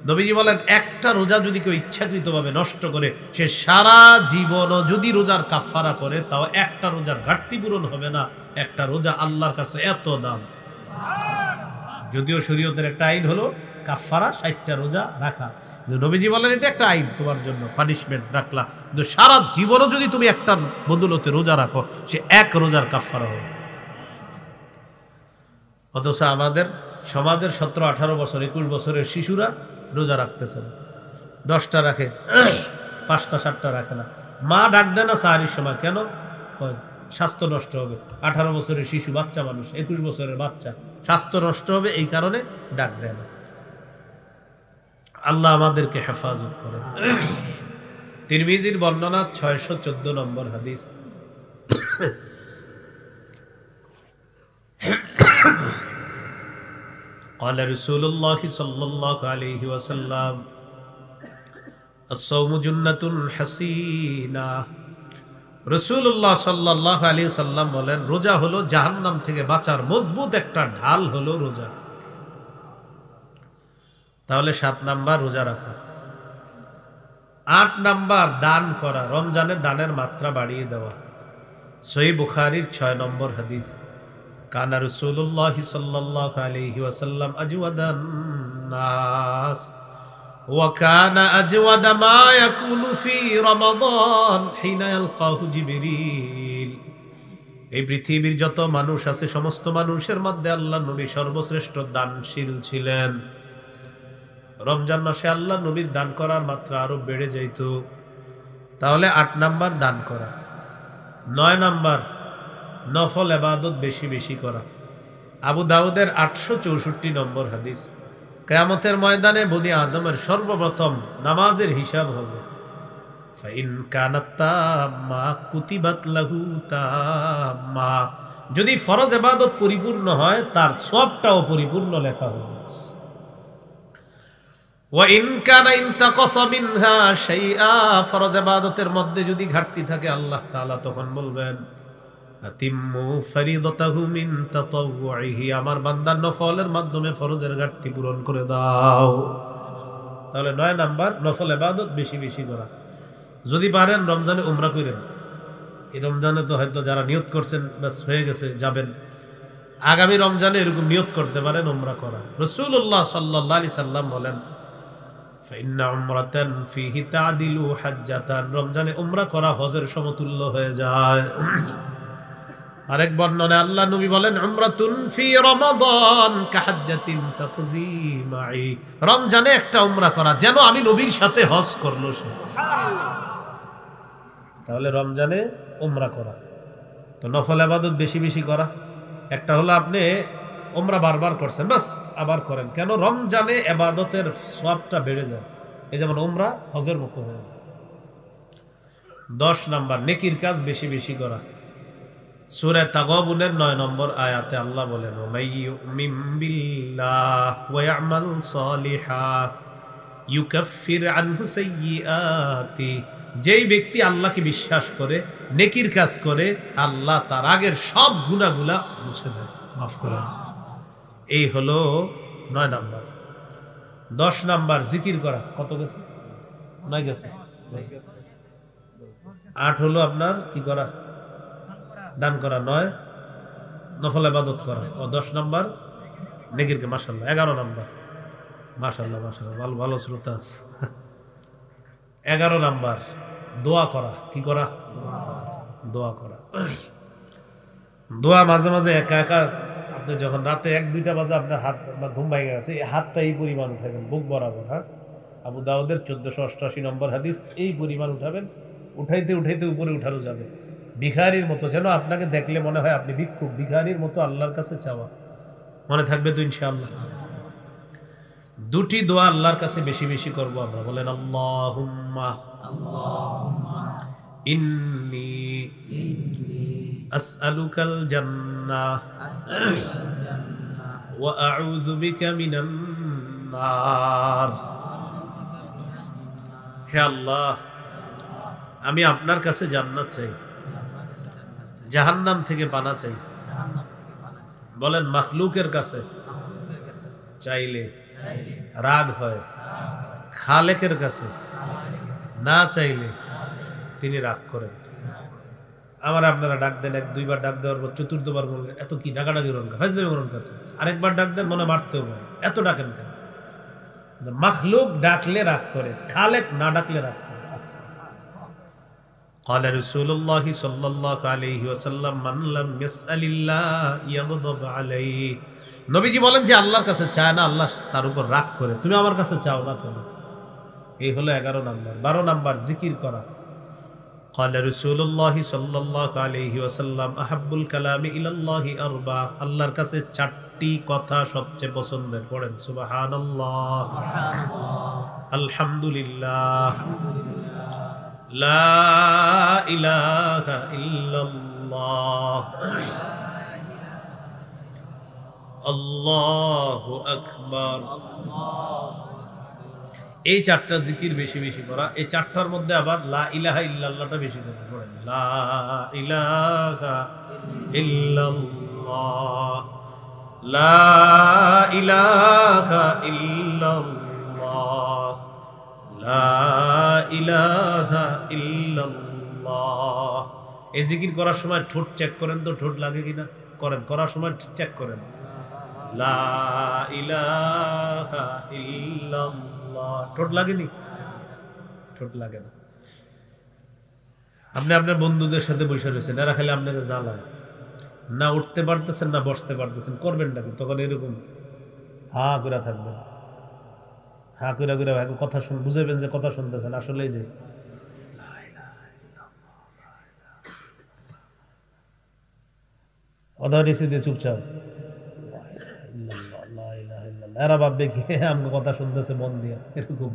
নবীজি বলেন, একটা রোজা যদি কেউ ইচ্ছাকৃতভাবে নষ্ট করে, সে সারা জীবনও যদি রোজার কাফারা করে, তাও একটা রোজার ঘাটতি পূরণ হবে না। একটা রোজা আল্লাহর কাছে এত দাম। যদিও শরীয়তের একটা আইন হলো কাফারা 60টা রোজা রাখা, কিন্তু নবীজি বলেন এটা একটা আইন তোমার জন্য, পানিশমেন্ট রাখলা। কিন্তু সারা জীবনও যদি তুমি একটা বদলতে রোজা রাখো, সে এক রোজার কাফারা হবে। অথচ আমাদের সমাজের 17-18 বছর 21 বছরের শিশুরা রোজা রাখতেছে না, 10টা রাখে, 5টা 7টা রাখে না। মা ডাক দেয় না সাহারির সময়, কেন? স্বাস্থ্য নষ্ট হবে। 18 বছরের শিশু, বাচ্চা মানুষ, 21 বছরের বাচ্চা, স্বাস্থ্য নষ্ট হবে, এই কারণে ডাক দেয় না। আল্লাহ আমাদেরকে হেফাজত করে। তিরমিজির বর্ণনা 614 নম্বর হাদিস। قال رسول الله صلى الله عليه وسلم الصوم جنة حسينة। রাসূলুল্লাহ সাল্লাল্লাহু আলাইহি ওয়াসাল্লাম বলেন, রোজা হলো জাহান্নাম থেকে বাঁচার মজবুত একটা ঢাল হলো রোজা। তাহলে 7 নাম্বার রোজা রাখা। 8 নাম্বার দান করা, রমজানে দানের মাত্রা বাড়িয়ে দেওয়া। সহিহ বুখারীর 6 নম্বর হাদিস। কানা রাসূলুল্লাহ সাল্লাল্লাহু আলাইহি ওয়াসাল্লাম আজওয়াদান নাস ওয়া কানা আজওয়াদা মা ইয়াকুনু ফি রমাদান হিনা ইয়ালকাহু জিবরিল। এই পৃথিবীর যত মানুষ আছে সমস্ত মানুষের মধ্যে আল্লাহর নবী সর্বশ্রেষ্ঠ দানশীল ছিলেন। রমজান মাসে আল্লাহ নবীর দান করার মাত্রা আরো বেড়ে যাইত। তাহলে 8 নাম্বার দান করা। 9 নাম্বার নফল ইবাদত বেশি বেশি করা। আবু দাউদের 864 নম্বর হাদিস। কিয়ামতের ময়দানে বনি আদমের সর্বপ্রথম নামাজের হিসাব হবে। ফাইন কানাত তাম্মা কুতিবাত লাহু তাম্মা। যদি ফরজ ইবাদত পরিপূর্ণ হয় তার সবটাও পরিপূর্ণ লেখা হবে। ওয়াইন কানা ইনতাকাসা মিনহা শাইআ, ফরজ ইবাদতের মধ্যে যদি ঘাটতি থাকে আল্লাহ তাআলা তখন বলবেন আতিম্মু ফরিদাতাহু মিন তাতাওউহি, আমার বান্দার নফলের মাধ্যমে ফরজের ঘাটতি পূরণ করে দাও। তাহলে 9 নাম্বার নফল ইবাদত বেশি বেশি করা। যদি পারেন রমজানে উমরা করেন। এই রমজানে তো হয়তো যারা নিয়ত করছেন বাস হয়ে গেছে, যাবেন। আগামী রমজানে এরকম নিয়ত করতে পারেন উমরা করা। রাসূলুল্লাহ সাল্লাল্লাহু আলাইহি সাল্লাম বলেন ফাইন্না উমরাতান ফিহি তা'দিলু হাজ্জাতান, রমজানে উমরা করা হজের সমতুল্য হয়ে যায়। আরেক বর্ণনায় আল্লাহ নবী বলেন উমরাতুন ফি রমাদান কাহাজ্জাতিন তাকজি মাই, রমজানে একটা উমরা করা যেন আমি নবীর সাথে হজ করলো। তাহলে রমজানে উমরা করা তো নফল ইবাদত বেশি বেশি করা। একটা হলো আপনি উমরা বারবার করছেন, বাস আবার করেন, কেন? রমজানে ইবাদতের সওয়াবটা বেড়ে যায়। এই যেমন উমরা হজের মতো হয়ে যায়। 10 নাম্বার নেকির কাজ বেশি বেশি করা। সূরা তাগাবুনের 9 নম্বর আয়াতে আল্লাহ বলেন ওয়ামাইয়ুমিন বিল্লাহ ওয়া ইয়ামাল সালিহা ইউকাফির আনহু সাইয়্যাতি, যেই ব্যক্তি আল্লাহকে বিশ্বাস করে নেকির কাজ করে আল্লাহ তার আগের সব গুনাহগুলা মুছে দেয়, মাফ করে দেয়। এই হলো 9 নাম্বার। 10 নাম্বার জিকির করা। কত গেছে? 9 গেছে। 8 হলো আপনার কি করা? দান করা। 9 নফল ইবাদত করা। ও 10 নাম্বার নেকির কে। মাশাআল্লাহ। 11 নাম্বার। মাশাআল্লাহ মাশাআল্লাহ, ভালো ভালো শ্রোতা আছে। 11 নাম্বার দোয়া করা। কি করা? দোয়া করা। দোয়া মাঝে মাঝে একা একা আপনি যখন রাতে 1-2টা বাজে আপনার হাত বা ঘুম ভেঙে গেছে, এই হাতটা এই পরিমাণ উঠাবেন বুক বরাবর। হ্যাঁ, আবু দাউদের 1488 নম্বর হাদিস। এই পরিমাণ উঠাবেন, উঠাইতে উঠাইতে উপরে উঠানো যাবে ভিখারির মতো, যেন আপনাকে দেখলে মনে হয় আপনি ভিক্ষুক। ভিখারির মতো আল্লাহর কাছে চাওয়া। মনে থাকবে তো ইনশাআল্লাহ? 2টি দোয়া আল্লাহর কাছে বেশি বেশি করব আমরা। বলেন আল্লাহুম্মা ইন্নী আসআলুকাল জান্নাহ ওয়া আউযু বিকা মিনান নার। হে আল্লাহ, আমি আপনার কাছে জান্নাত চাই, জাহান্নাম থেকে পানা চাই। বলেন মাখলুকের কাছে চাইলে রাগ হয়, খালেকের কাছে না চাইলে তিনি রাগ করেন। আমার আপনারা ডাক দেন, 1-2 বার ডাক দেওয়ার পর 4th বার বলবেন এত কি ডাকাডাকি করেন, ফাজলামি করেন কত। আরেকবার ডাক দেন, মনে মারতেও পারে, এত ডাকেন কেন? মাখলুক ডাকলে রাগ করে, খালেক না ডাকলে রাগ করে। قال رسول الله صلى الله عليه وسلم من لم يسأل الله يغضب عليه নবীজি বলেন যে আল্লাহর কাছে চায় না, আল্লাহ তার উপর রাগ করে। তুমি আমার কাছে চাও না কেন? এই হলো 11 নাম্বার। 12 নাম্বার জিকির করা। قال رسول الله صلى الله عليه وسلم احب الكلام الى الله اربع। আল্লাহর কাছে চারটি কথা সবচেয়ে পছন্দের। পড়েন সুবহানাল্লাহ, আলহামদুলিল্লাহ, লা ইলাহা ইল্লাল্লাহ, আল্লাহু আকবার। এই চারটা জিকির বেশি বেশি করা। এই চারটার মধ্যে আবার লা ইলাহা ইল্লাল্লাহটা বেশি করে পড়েন। লা ইলাহা ইল্লাল্লাহ, লা ইলাহা ইল্লাল্লাহ, লা ইলাহা ইল্লাল্লাহ। এই জিকির করার সময় ঠোঁট চেক করেন তো, ঠোঁট লাগে কিনা করেন, করার সময় চেক করেন। লা ইলাহা ইল্লাল্লাহ, ঠোঁট লাগেনি? ঠোঁট লাগে না। আপনি আপনার বন্ধুদের সাথে বসে রয়েছেন, এরা খালি আপনাকে জ্বালায়, না উঠতে পারতেছেন না বসতে পারতেছেন, করবেন নাকি? তখন এরকম হা করে থাকবেন, হা করে করে কথা শুন, বুঝাবেন যে কথা শুনতেছেন, আসলে যে অদারিসি দিয়ে চুপচাপ এরা ভাববে কি আমাকে কথা শুনতেছে মন দিয়ে, এরকম।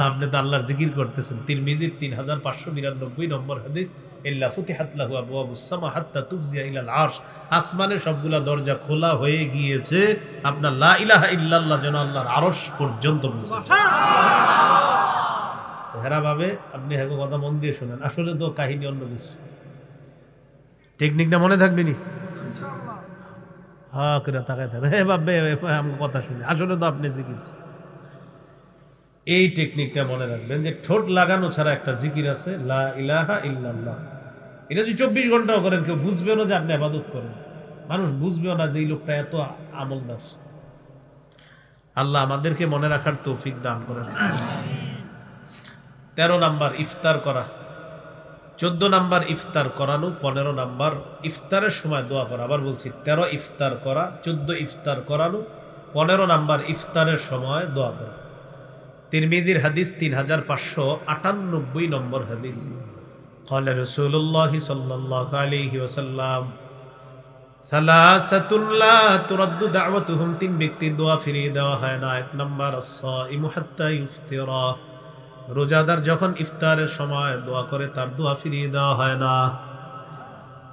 আপনি তো আল্লাহর জিকির করতেছেন। তিরমিজির 3592 নম্বর হাদিস, ইল্লা ফুতিহাত লাহু আবওয়াবুস সামা হাত্তা তুফজিয়া ইলাল আরশ। আসমানের সবগুলা দরজা খোলা হয়ে গিয়েছে আপনার লা ইলাহা ইল্লাল্লাহ যেন আল্লাহর আরশ পর্যন্ত পৌঁছে। সুবহানাল্লাহ। এরা ভাবে আপনি হ্যাঁ কথা মন দিয়ে শুনেন, আসলে তো কাহিনী অন্য কিছু। টেকনিকটা মনে থাকবে নি? হ্যাঁ করে তাকায় থাকবে, হে ভাববে আমার কথা শুনে, আসলে তো আপনি জিকির। এই টেকনিকটা মনে রাখবেন যে ঠোঁট লাগানো ছাড়া একটা জিকির আছে, লা ইলাহা ইল্লাল্লাহ। এটা যদি 24 ঘন্টাও করেন কেউ বুঝবেও না যে আপনি ইবাদত করেন, মানুষ বুঝবেও না যে এই লোকটা এত আমলদার। আল্লাহ আমাদেরকে মনে রাখার তৌফিক দান করেন। 13 নাম্বার ইফতার করা, 14 নাম্বার ইফতার করানো, 15 নাম্বার ইফতারের সময় দোয়া করা। আবার বলছি, 13 ইফতার করা, 14 ইফতার করানো, 15 নাম্বার ইফতারের সময় দোয়া করা। তিরমিজির হাদিস 3598 নম্বর হাদিস। قال رسول الله صلى الله عليه وسلم ثلاثة لا ترد دعوتهم। 3 ব্যক্তির দোয়া ফিরিয়ে দেওয়া হয় না। 1 নাম্বার الصائم حتى يفطر। রোজাদার যখন ইফতারের সময় দোয়া করে তার দোয়া ফিরিয়ে দেওয়া হয় না।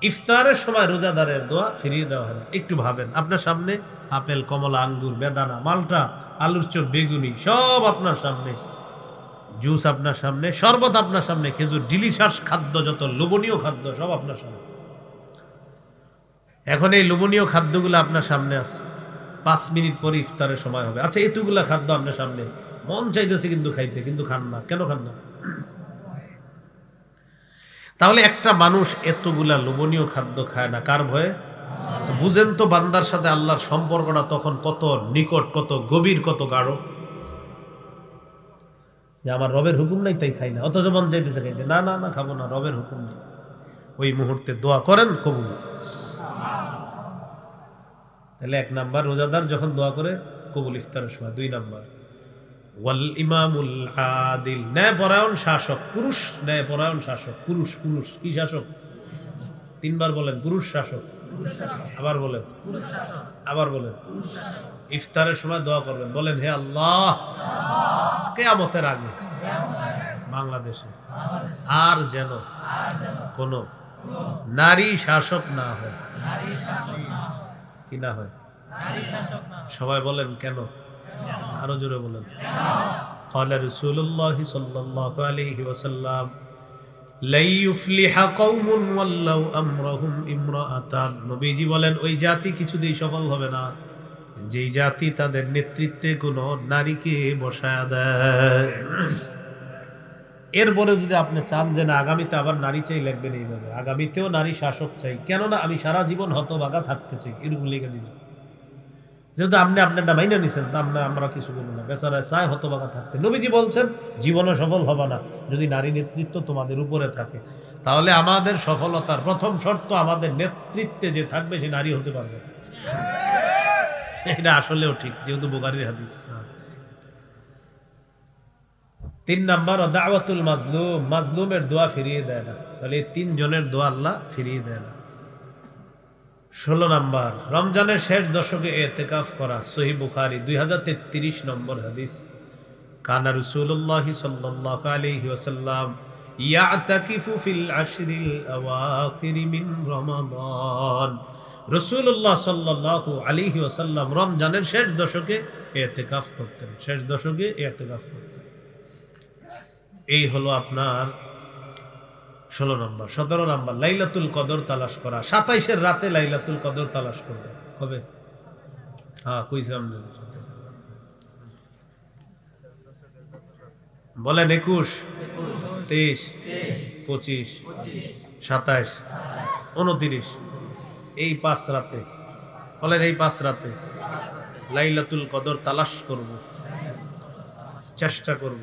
ইফতারের সময় রোজাদারের দোয়া ফিরিয়ে দেওয়া হয় না। একটু ভাবেন, আপনার সামনে আপেল, কমলা, আঙ্গুর, বেদানা, মালটা, আলুর চপ, বেগুনি সব আপনার সামনে, জুস আপনার সামনে, শরবত আপনার সামনে, খেজুর, ডিলিশাস খাদ্য, যত লোভনীয় খাদ্য সব আপনার সামনে। এখন এই লোভনীয় খাদ্যগুলো আপনার সামনে আছে, 5 মিনিট পরে ইফতারের সময় হবে। আচ্ছা, এতগুলা খাদ্য আপনার সামনে, মন চাইতেছে কিন্তু খাইতে, কিন্তু খান না। কেন খান না? তাহলে একটা মানুষ এতগুলা লোভনীয় খাদ্য খায় না কার ভয়ে? তো বুঝেন তো বান্দার সাথে আল্লাহর সম্পর্কটা তখন কত নিকট, কত গভীর, কত গাঢ়। যে আমার রবের হুকুম নাই তাই খাই না, অথচ মন চাইতেছে খাইতে, না না না খাবো না, রবের হুকুম নেই। ওই মুহূর্তে দোয়া করেন, কবুল। তাহলে 1 নাম্বার রোজাদার যখন দোয়া করে কবুল ইফতারের সময়। 2 নাম্বার ওয়াল ইমামুল আদিল, ন্যায়পরায়ণ শাসক, পুরুষ ন্যায়পরায়ণ শাসক। পুরুষ, পুরুষ কি শাসক? 3 বার বলেন, পুরুষ শাসক। আবার বলেন, আবার বলেন। ইফতারের সময় দোয়া করবেন, বলেন হে আল্লাহ, কিয়ামতের আগে বাংলাদেশে আর যেন কোন নারী শাসক না হয়। কি না হয়? সবাই বলেন কেন? আরো জোরে বলেন। قال رسول الله صلى الله عليه وسلم لا يفلح قوم ولو امرهم امراه। নবীজি বলেন ওই জাতি কিছুতেই সফল হবে না যেই জাতি তাদের নেতৃত্বে কোনো নারীকে বসায়া দেয়। এরপরে যদি আপনি চান যে না আগামীতে আবার নারী চাই, লিখবেন এইভাবে, আগামীতেও নারী শাসক চাই, কেননা আমি সারা জীবন হতভাগা থাকতে চাই, এরকম লিখে দিবেন। যেহেতু আপনি আপনারটা মাইনা নিছেন, তা আমরা কিছু বলবো না, বেচারা চায় হতভাগা থাকতে। নবীজি বলছেন জীবনে সফল হবে না যদি নারী নেতৃত্ব তোমাদের উপরে থাকে। তাহলে আমাদের সফলতার প্রথম শর্ত, আমাদের নেতৃত্বে যে থাকবে সে নারী হতে পারবে। এটা আসলেও ঠিক, যেহেতু বুখারীর হাদিস। 3 নাম্বার দাওয়াতুল মাজলুম, মাজলুমের দোয়া ফিরিয়ে দেয় না। তাহলে এই 3 জনের দোয়া আল্লাহ ফিরিয়ে দেয় না। 16 নাম্বার রমজানের শেষ দশকে ইতিকাফ করা। সহিহ বুখারী 2033 নম্বর হাদিস। কানা রাসূলুল্লাহ সাল্লাল্লাহু আলাইহি ওয়াসাল্লাম ইয়াতাকিফু ফিল আশরিল আওয়াখির মিন রমাদান। রাসূলুল্লাহ সাল্লাল্লাহু আলাইহি ওয়াসাল্লাম রমজানের শেষ দশকে ইতিকাফ করতেন, শেষ দশকে ইতিকাফ করতেন। এই হলো আপনার 16 নম্বর। 17 নম্বর লাইলাতুল কদর তালাশ করা। 27-এর রাতে লাইলাতুল কদর তালাশ করবে। কবে? হ্যাঁ কইছিলাম, বলেন 21, 23, 25, 27, 29, এই 5 রাতে। বলেন এই 5 রাতে লাইলাতুল কদর তালাশ করব, চেষ্টা করব,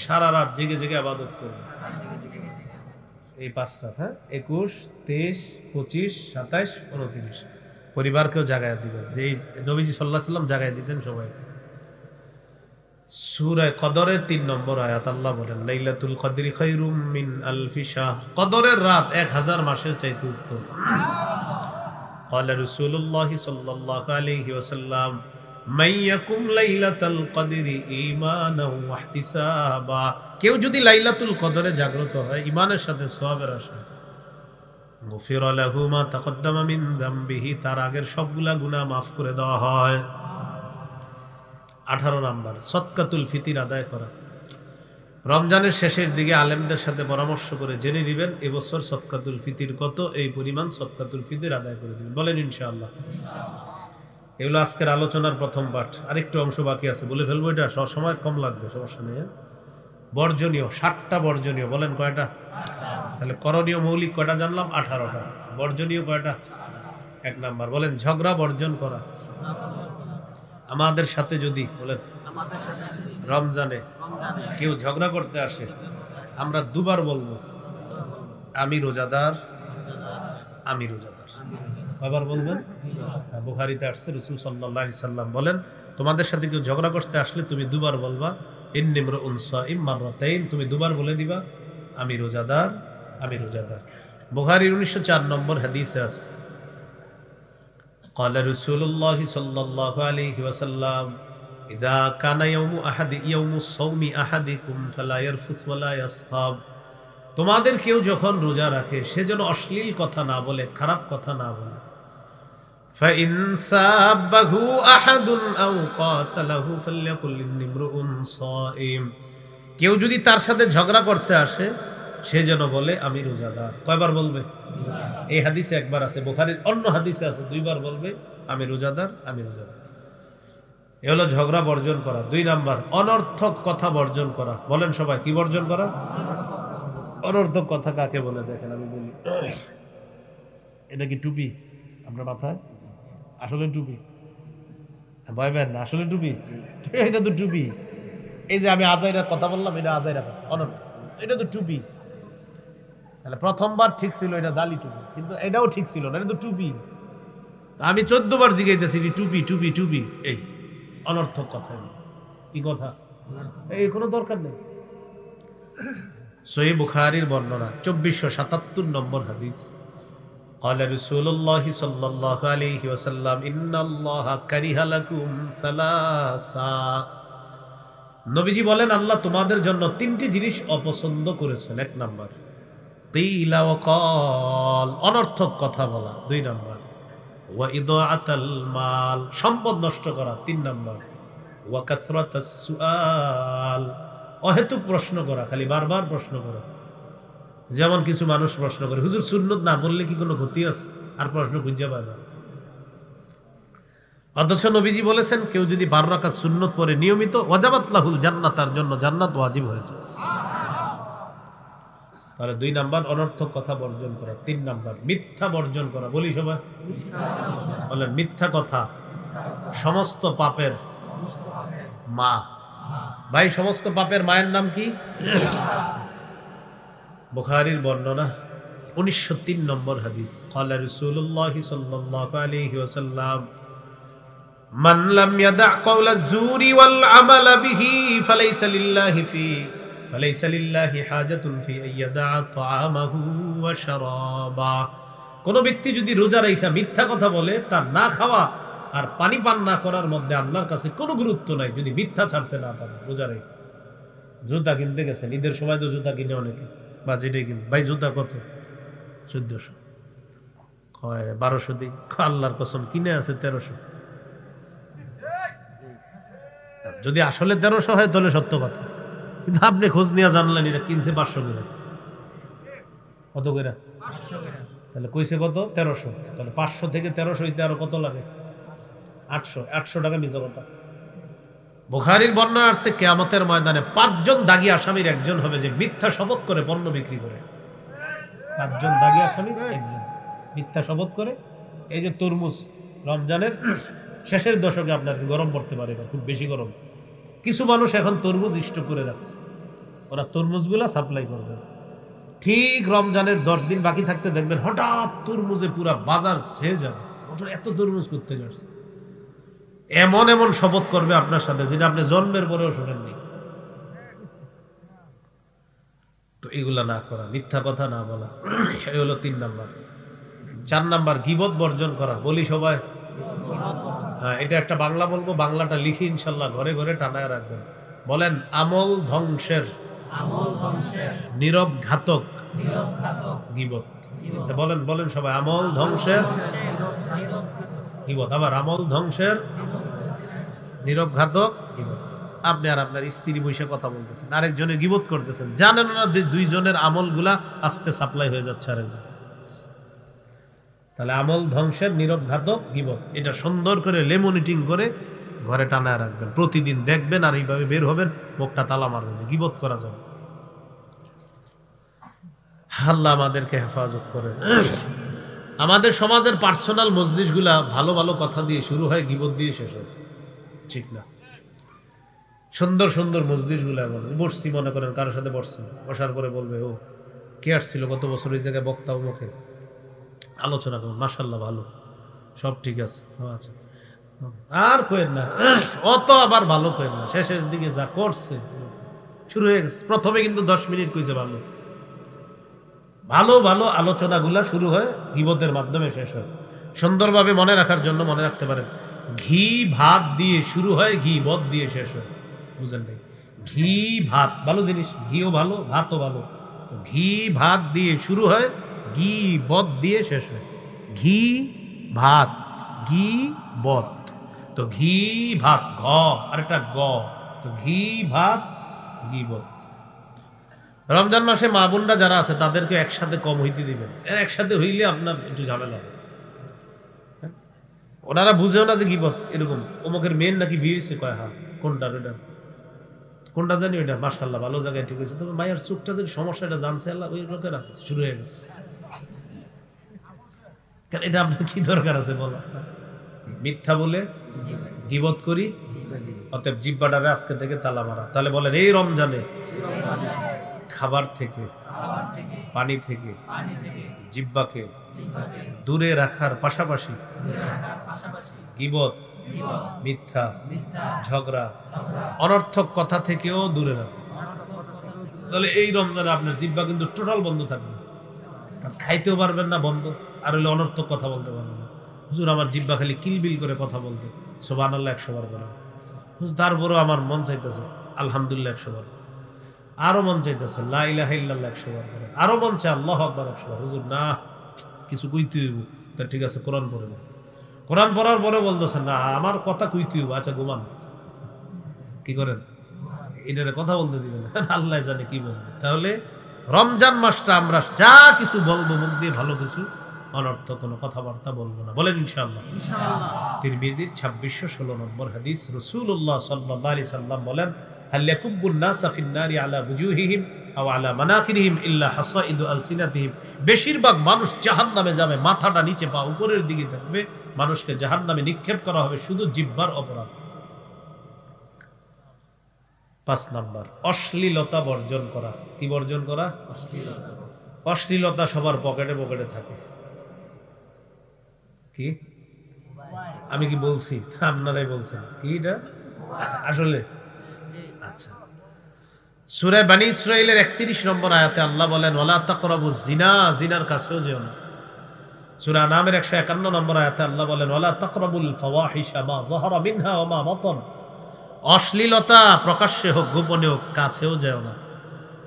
সারা রাত জেগে জেগে ইবাদত করব। এই 5 রাত, হ্যাঁ 21, 23, 25, 27, 29। পরিবারকেও জাগায় দিবেন, যে নবীজি সাল্লাল্লাহু আলাইহি ওয়াসাল্লাম জাগায় দিতেন সবাইকে। সূরা কদরের 3 নম্বর আয়াত আল্লাহ বলেন লাইলাতুল কদরি খায়রুম মিন আলফি শাহর। কদরের রাত 1000 মাসের চাইতে উত্তম। قال رسول الله صلى الله عليه وسلم من يقم ليلة القدر ঈমানাও ওয়াহতিসাবা। কেউ যদি লাইলাতুল কদরে জাগ্রত হয় ঈমানের সাথে সওয়াবের আশায়, গুফিরা লাহু মা তাকদ্দামা মিন যামবিহি, তার আগের সবগুলা গুনাহ মাফ করে দেওয়া হয়। 18 নাম্বার সদকাতুল ফিতর আদায় করা। রমজানের শেষের দিকে আলেমদের সাথে পরামর্শ করে জেনে নেবেন এবছর সদকাতুল ফিতর কত, এই পরিমাণ সদকাতুল ফিতর আদায় করে দিবেন। বলেন ইনশাআল্লাহ। এগুলো আজকের আলোচনার প্রথম পাঠ। আরেকটু অংশ বাকি আছে, বলে ফেলবো, এটা সময় কম লাগবে, সমস্যা নেই। বর্জনীয় 60টা বর্জনীয়, বলেন কয়টা? তাহলে করণীয় মৌলিক কয়টা জানলাম? 18টা। বর্জনীয় কয়টা? 1 নাম্বার বলেন ঝগড়া বর্জন করা। আমাদের সাথে যদি বলেন রমজানে কেউ ঝগড়া করতে আসে, আমরা দুবার বলবো আমি রোজাদার, আমি রোজাদার। কয়বার বলবেন? বুখারীতে আসছে রাসূল সাল্লাল্লাহু আলাইহি সাল্লাম বলেন তোমাদের সাথে কেউ ঝগড়া করতে আসলে তুমি দুবার বলবা ইন্নী ইমরুন সাইম মাররাতাইন, তুমি দুবার বলে দিবা আমি রোজাদার, আমি রোজাদার। বুখারীর 1904 নম্বর হাদিসে আছে قال رسول الله صلى الله عليه وسلم إذا كان يوم الصوم أحدكم فلا يرفث ولا يسخب। তোমাদের কেউ যখন রোজা রাখে সে যেন অশ্লীল কথা না বলে, খারাপ কথা না বলে। فإن سابه أحد أو قاتله فليقل إني امرؤ صائم। কেউ যদি তার সাথে ঝগড়া করতে আসে সে যেন বলে আমি রোজাদার। কয়বার বলবে? এই হাদিসে একবার আছে, বুখারীর অন্য হাদিসে আছে 2 বার বলবে আমি রোজাদার, আমি রোজাদার। এ হলো ঝগড়া বর্জন করা। 2 নাম্বার অনর্থক কথা বর্জন করা। বলেন সবাই কি বর্জন করা? অনর্থক কথা কাকে বলে দেখেন আমি বলি। এটা কি টুপি আপনার মাথায়? আসলে টুপি? ভয় পেন না, আসলে টুপি। এটা তো টুপি। এই যে আমি আজাইরা কথা বললাম, এটা আজাইরা অনর্থক, এটা তো টুপি। তাহলে প্রথমবার ঠিক ছিল এটা জালি টুপি, কিন্তু এটাও ঠিক ছিল না, এটা তো টুপি। আমি 14 বার জিজ্ঞাসা টুপি টুপি টুপি, এই অনর্থক কথা। কি কথা? এই কোনো দরকার নেই। সহিহ বুখারীর বর্ণনা 2477 নম্বর হাদিস। قال رسول الله صلى الله عليه وسلم إن الله كره لكم ثلاثا। নবীজি বলেন আল্লাহ তোমাদের জন্য 3টি জিনিস অপছন্দ করেছেন। 1 নাম্বার কিলা ওয়া ক্বাল, অনর্থক কথা বলা। 2 নাম্বার ওয়া ইদাআতাল মাল, সম্পদ নষ্ট করা। 3 নাম্বার ওয়া কাথরাতাস সুআল, অহেতুক প্রশ্ন করা, খালি বারবার প্রশ্ন করা। যেমন কিছু মানুষ প্রশ্ন করে হুজুর সুন্নত না বললে কি কোনো ক্ষতি আছে, আর প্রশ্ন খুঁজে পায় না। অথচ নবীজি বলেছেন কেউ যদি 12 রাকাত সুন্নত পড়ে নিয়মিত ওয়াজাবাত লাহুল জান্নাত, তার জন্য জান্নাত ওয়াজিব হয়ে যায়। তাহলে 2 নাম্বার অনর্থক কথা বর্জন করা। 3 নাম্বার মিথ্যা বর্জন করা। বলি সবাই বলেন মিথ্যা কথা সমস্ত পাপের মা। ভাই সমস্ত পাপের মায়ের নাম কি? বুখারীর বর্ণনা 1903 নম্বর হাদিস। قال رسول الله صلى الله عليه وسلم মান লাম ইয়াদা কাওলা যুরি ওয়াল আমালা বিহি ফালাইসা লিল্লাহি হাজাতুন ফি আইয়াদা তাআমাহু ওয়া শারাবা। কোন ব্যক্তি যদি রোজা রাখা মিথ্যা কথা বলে, তার না খাওয়া আর পানি পান না করার মধ্যে আল্লাহর কাছে কোনো গুরুত্ব নাই, যদি মিথ্যা ছাড়তে না পারে। রোজা রেখে জুতা কিনতে গেছেন, ঈদের সময় তো জুতা কিনে অনেকে, বাজেটে কিনে, ভাই জুতা কত? 1400, 1200 দিই, আল্লাহর কসম কিনে আছে 1300। যদি আসলে 1300 হয় তাহলে সত্য কথা, কিন্তু আপনি খোঁজ নিয়ে জানলেন এটা কিনছে 500 করে। কত করে? তাহলে কইছে কত? 1300। তাহলে 500 থেকে 1300 হইতে আরো কত লাগে? 800 টাকা। মিছা কথা। বুখারীর বর্ণনা আছে কিয়ামতের ময়দানে 5 জন দাগী আসামির একজন হবে যে মিথ্যা শপথ করে পণ্য বিক্রি করে। 5 জন দাগী আসামির একজন মিথ্যা শপথ করে। এই যে তরমুজ রমজানের শেষের দশকে আপনার গরম পড়তে পারে, খুব বেশি গরম, কিছু মানুষ এখন তরমুজ স্টক করে রাখছে, ওরা তরমুজগুলা সাপ্লাই করবে। ঠিক রমজানের 10 দিন বাকি থাকতে দেখবেন হঠাৎ তরমুজে পুরা বাজার ছেয়ে যাবে, এত তরমুজ করতে যাচ্ছে। এমন এমন শপথ করবে আপনার সাথে যেটা আপনি জন্মের পরেও শোনেননি। তো এগুলা না করা, মিথ্যা কথা না বলা, এই হলো 3 নাম্বার। 4 নাম্বার গীবত বর্জন করা। বলি সবাই, হ্যাঁ, এটা একটা বাংলা বলবো, বাংলাটা লিখে ইনশাল্লাহ ঘরে ঘরে টানায় রাখবেন। বলেন, আমল ধ্বংসের নীরব ঘাতক গীবত। বলেন বলেন সবাই, আমল ধ্বংসের গীবত। আবার আমল ধ্বংসের নীরব ঘাতক গীবত। আপনি আর আপনার স্ত্রী বসে কথা বলতেছেন, আরেকজনের গীবত করতেছেন, জানেন না 2 জনের আমলগুলা আস্তে সাপ্লাই হয়ে যাচ্ছে আরেকজন। তাহলে আমল ধ্বংসের নীরব ঘাতক গীবত, এটা সুন্দর করে লেমনিটিং করে ঘরে টানায় রাখবেন। প্রতিদিন দেখবেন আর এইভাবে বের হবেন, মুখটা তালা মারবেন, গীবত করা যাবে। আল্লাহ আমাদেরকে হেফাজত করে। আমাদের সমাজের পার্সোনাল মজলিসগুলা ভালো ভালো কথা দিয়ে শুরু হয়, গীবত দিয়ে শেষ হয়, ঠিক না? সুন্দর সুন্দর মজলিসগুলা বসছি, মনে করেন কারোর সাথে বসছি, বসার পরে বলবে, ও কে আসছিল গত বছর এই জায়গায় বক্তা মুখে, আলোচনা করুন, মাশাআল্লাহ ভালো, সব ঠিক আছে, আচ্ছা, আর কইেন না, অত আবার ভালো কইেন না, শেষের দিকে যা করছে শুরু হয়ে গেছে। প্রথমে কিন্তু 10 মিনিট কইছে ভালো ভালো ভালো আলোচনাগুলা শুরু হয়, গীবতের মাধ্যমে শেষ হয়। সুন্দরভাবে মনে রাখার জন্য মনে রাখতে পারেন, ঘি ভাত দিয়ে শুরু হয়, গীবত দিয়ে শেষ হয়। বুঝেন নাই? ঘি ভাত ভালো জিনিস, ঘিও ভালো, ভাতও ভালো। ঘি ভাত দিয়ে শুরু হয়, গীবত দিয়ে শেষ হয়। ঘি ভাত, গীবত। তো ঘি ভাত ঘ আর একটা গ, তো ঘি ভাত গীবত। রমজান মাসে মা বোনরা যারা আছে তাদেরকে একসাথে কম হইতে দিবেন, একসাথে হইলে আপনার একটু ঝামেলা হবে। ওনারা বুঝেও না যে গীবত এরকম, অমুকের মেয়ের নাকি বিয়ে হয়েছে, কয় হ্যাঁ, কোনটা ওইটা, কোনটা জানি ওইটা, মাশাআল্লাহ ভালো জায়গায় ঠিক হয়েছে, তবে মায়ের চোখটা যদি সমস্যাটা জানছে আল্লাহ, ওই লোকেরা শুরু হয়ে গেছে। এটা আপনার কি দরকার আছে বলা? মিথ্যা বলে গীবত করি, অতএব জিহ্বাটারে আজকে থেকে তালা মারা। তাহলে বলেন, এই রমজানে খাবার থেকে, পানি থেকে জিহ্বাকে দূরে রাখার পাশাপাশি গীবত, মিথ্যা, ঝগড়া, অনর্থক কথা থেকেও দূরে রাখবে। তাহলে এই রমজানে আপনার জিহ্বা কিন্তু টোটাল বন্ধ থাকবে, খাইতেও পারবেন না, বন্ধ, আর হইলে অনর্থক কথা বলতে পারবেন না। হুজুর আমার জিহ্বা খালি কিলবিল করে কথা বলতে, সুবহানাল্লাহ 100 বার বলেন। তারপরেও আমার মন চাইতেছে আলহামদুলিল্লাহ 100 বার, আরো মন চাইতেছে লা ইলাহা ইল্লাল্লাহ 100 বার বলেন, আরো মন চায় আল্লাহু আকবার 100 বার। হুজুর না, কিছু কইতে হইব, তা ঠিক আছে কোরআন পড়ে না। কোরআন পড়ার পরে বলতেছেন না, আমার কথা কইতে হইব, আচ্ছা ঘুমান, কি করেন এটারে কথা বলতে দিবেন, আল্লাহ জানে কি বলবে। তাহলে রমজান মাসটা আমরা যা কিছু বলবো মুখ দিয়ে ভালো কিছু, অনর্থক কোনো কথাবার্তা বলবো না, বলেন ইনশাআল্লাহ। তিরমিজির 2616 নম্বর হাদিস, রাসূলুল্লাহ সাল্লাল্লাহু আলাইহি সাল্লাম বলেন, হাল ইয়াকুব্বুন নাসা ফিন নারি আলা বুজুহিহিম আও আলা মানাখিরিহিম ইল্লা হাসাইদু আলসিনাতিহিম। বেশিরভাগ মানুষ জাহান্নামে যাবে, মাথাটা নিচে, পা উপরের দিকে থাকবে, মানুষকে জাহান্নামে নিক্ষেপ করা হবে শুধু জিহ্বার অপরাধ। 5 নাম্বার, অশ্লীলতা বর্জন করা। কি বর্জন করা? অশ্লীলতা সবার পকেটে পকেটে থাকে। কি আমি কি বলছি? আপনারাই বলছেন কি এটা আসলে? আচ্ছা, সূরা বনী ইসরাঈলের 31 নম্বর আয়াতে আল্লাহ বলেন ওয়ালা তাকরাবুজ জিনা, জিনার কাছেও যেও না। সূরা নামের 151 নম্বর আয়াতে আল্লাহ বলেন ওয়ালা তাকরাবুল ফাওয়াহিশা মা যাহারা মিনহা ওয়া মা বাতান, অশ্লীলতা প্রকাশ্যে হোক গোপনে হোক কাছেও যেও না।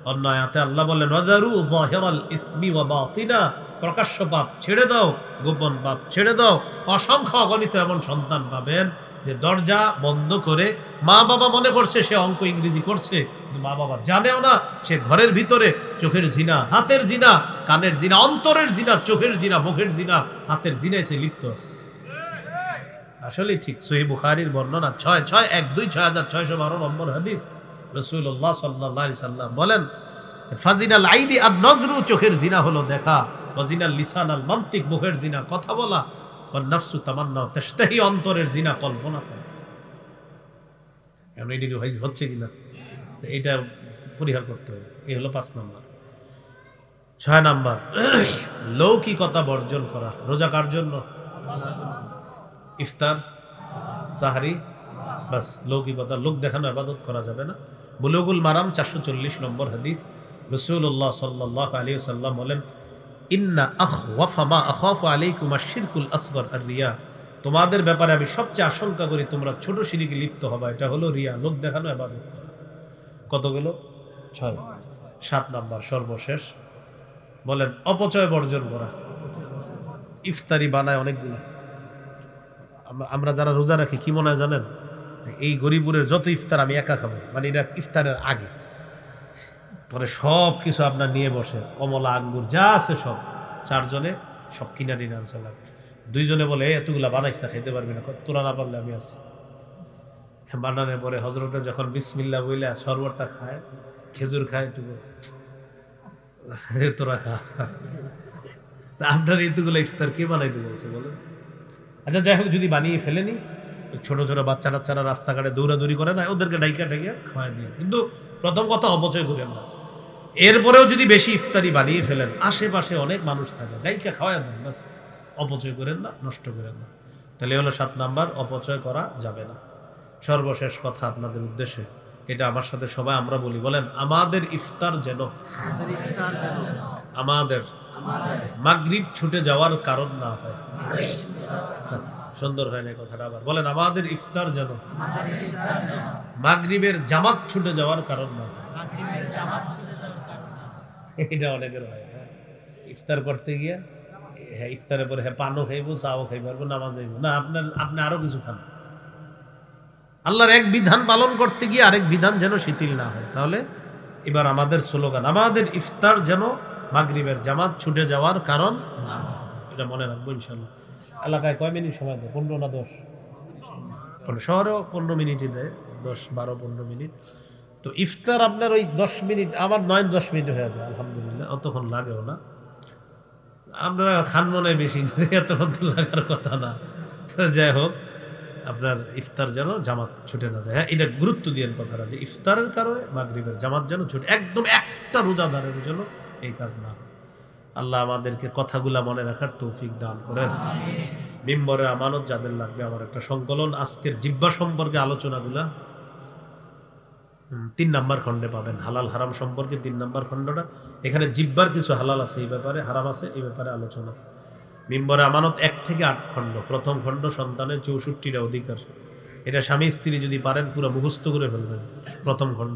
অন্য আয়াতে আল্লাহ বলেন ওয়াদারু যাহিরাল ইসমি ওয়া বাতিনা, প্রকাশ্য পাপ ছেড়ে দাও, গোপন পাপ ছেড়ে দাও। অসংখ্য অগণিত এমন সন্তান পাবেন যে দরজা বন্ধ করে মা বাবা মনে করছে সে অঙ্ক ইংরেজি করছে, কিন্তু মা বাবা জানেও না সে ঘরের ভিতরে চোখের জিনা, হাতের জিনা, কানের জিনা, অন্তরের জিনা, চোখের জিনা, মুখের জিনা, হাতের জিনায় সে লিপ্ত আছে। আসলে ঠিক সহিহ বুখারীর বর্ণনা 6612 নম্বর হাদিস, রাসূলুল্লাহ সাল্লাল্লাহু আলাইহি সাল্লাম বলেন ফাজিনাল আইদি আন নজরু, চোখের জিনা হলো দেখা, ওয়াজিনাল লিসান আল মানতিক, মুখের জিনা কথা বলা, ওয়ান নাফসু তামান্না তাশতাহি, অন্তরের জিনা কল্পনা করা। এখন এইটা হচ্ছে কিনা এটা পরিহার করতে হবে। এই হলো 5 নম্বর। 6 নম্বর লৌকিকতা বর্জন করা। রোজা কার জন্য? ইফতার, সাহরি, বাস লৌকিকতা, লোক দেখানো ইবাদত করা যাবে না। বুলুগুল মারাম 440 নম্বর হাদিস, রাসূলুল্লাহ সাল্লাল্লাহু আলাইহি ওয়াসাল্লাম বলেন ইন্না আখওয়াফা মা আখাফু আলাইকুম আশ-শিরকুল আসগর আর-রিয়া, তোমাদের ব্যাপারে আমি সবচেয়ে আশঙ্কা করি তোমরা ছোট শিরকে লিপ্ত হবে, এটা হলো রিয়া, লোক দেখানো ইবাদত করা। কতগুলো? 6। 7 নাম্বার সর্বশেষ বলেন অপচয় বর্জন করা। ইফতারি বানায় অনেকগুলো, আমরা যারা রোজা রাখি কি মনে হয় জানেন, এই গরিবুরের যত ইফতার আমি একা খাবো, মানে এটা ইফতারের আগে, পরে সব কিছু আপনার নিয়ে বসে, কমলা আঙ্গুর যা আছে সব 4 জনে সব কিনা নিয়ে আনছে লাগে। 2 জনে বলে এতগুলা বানাইস না, খাইতে পারবি না, তোরা না পারলে আমি আছি। বানানোর পরে হজরতে যখন বিসমিল্লাহ বইলা শরবতটা খায়, খেজুর খায়, একটু তোরা খা। আপনার এতগুলো ইফতার কে বানাইতে বলছে বলেন? আচ্ছা যাই হোক, যদি বানিয়ে ফেলেনি, ছোট ছোট বাচ্চা টাচ্চারা রাস্তাঘাটে দৌড়াদৌড়ি করে না, ওদেরকে ডাইকা ঢাইকা খাওয়াই দিয়ে, কিন্তু প্রথম কথা অপচয় করেন না। এরপরেও যদি বেশি ইফতারি বানিয়ে ফেলেন, আশেপাশে অনেক মানুষ থাকে, ডাইকা খাওয়াই দেন, বাস অপচয় করেন না, নষ্ট করেন না। তাহলে হলো 7 নাম্বার, অপচয় করা যাবে না। সর্বশেষ কথা আপনাদের উদ্দেশ্যে, এটা আমার সাথে সবাই আমরা বলি, বলেন আমাদের ইফতার যেন আমাদের মাগরিব ছুটে যাওয়ার কারণ না হয়। সুন্দর হয় না কথাটা, আবার বলেন আমাদের ইফতার যেন মাগরিবের জামাত ছুটে যাওয়ার কারণ না হয়। এটা অনেকের হয়, ইফতার করতে গিয়া হ্যাঁ ইফতারের পরে হ্যাঁ পানও খাইবো, চাও খাইবো, নামাজ যাইবো না, আপনি আরো কিছু খান। আল্লাহর এক বিধান পালন করতে গিয়ে আরেক বিধান যেন শিথিল না হয়। তাহলে এবার আমাদের স্লোগান আমাদের ইফতার যেন মাগরিবের জামাত ছুটে যাওয়ার কারণ না হয়, এটা মনে রাখবো ইনশাল্লাহ। এলাকায় কয় মিনিট সময় দেয়? 15 না 10? শহরেও 15 মিনিটই দেয়, 10, 12, 15 মিনিট। তো ইফতার আপনার ওই 10 মিনিট, আমার 9-10 মিনিট হয়ে যায় আলহামদুলিল্লাহ, অতক্ষণ লাগেও না। আপনারা খান মনে বেশি, এতক্ষণ তো লাগার কথা না। তো যাই হোক, আপনার ইফতার যেন জামাত ছুটে না যায়। হ্যাঁ, এটা গুরুত্ব দিয়েন কথাটা, যে ইফতারের কারণে মাগরিবের জামাত যেন ছুটে, একদম একটা রোজাদারের জন্য এই কাজ না হয়। আল্লাহ আমাদেরকে কথাগুলা মনে রাখার তৌফিক দান করেন। মিম্বরের আমানত যাদের লাগবে, আমার একটা সংকলন আজকের জিহ্বা সম্পর্কে আলোচনাগুলা 3 নাম্বার খণ্ডে পাবেন। হালাল হারাম সম্পর্কে 3 নাম্বার খণ্ডটা, এখানে জিহ্বার কিছু হালাল আছে এই ব্যাপারে, হারাম আছে এই ব্যাপারে আলোচনা। মিম্বরে আমানত 1 থেকে 8 খণ্ড। প্রথম খণ্ড সন্তানের 64টা অধিকার, এটা স্বামী স্ত্রী যদি পারেন পুরো মুখস্থ করে ফেলবেন প্রথম খণ্ড।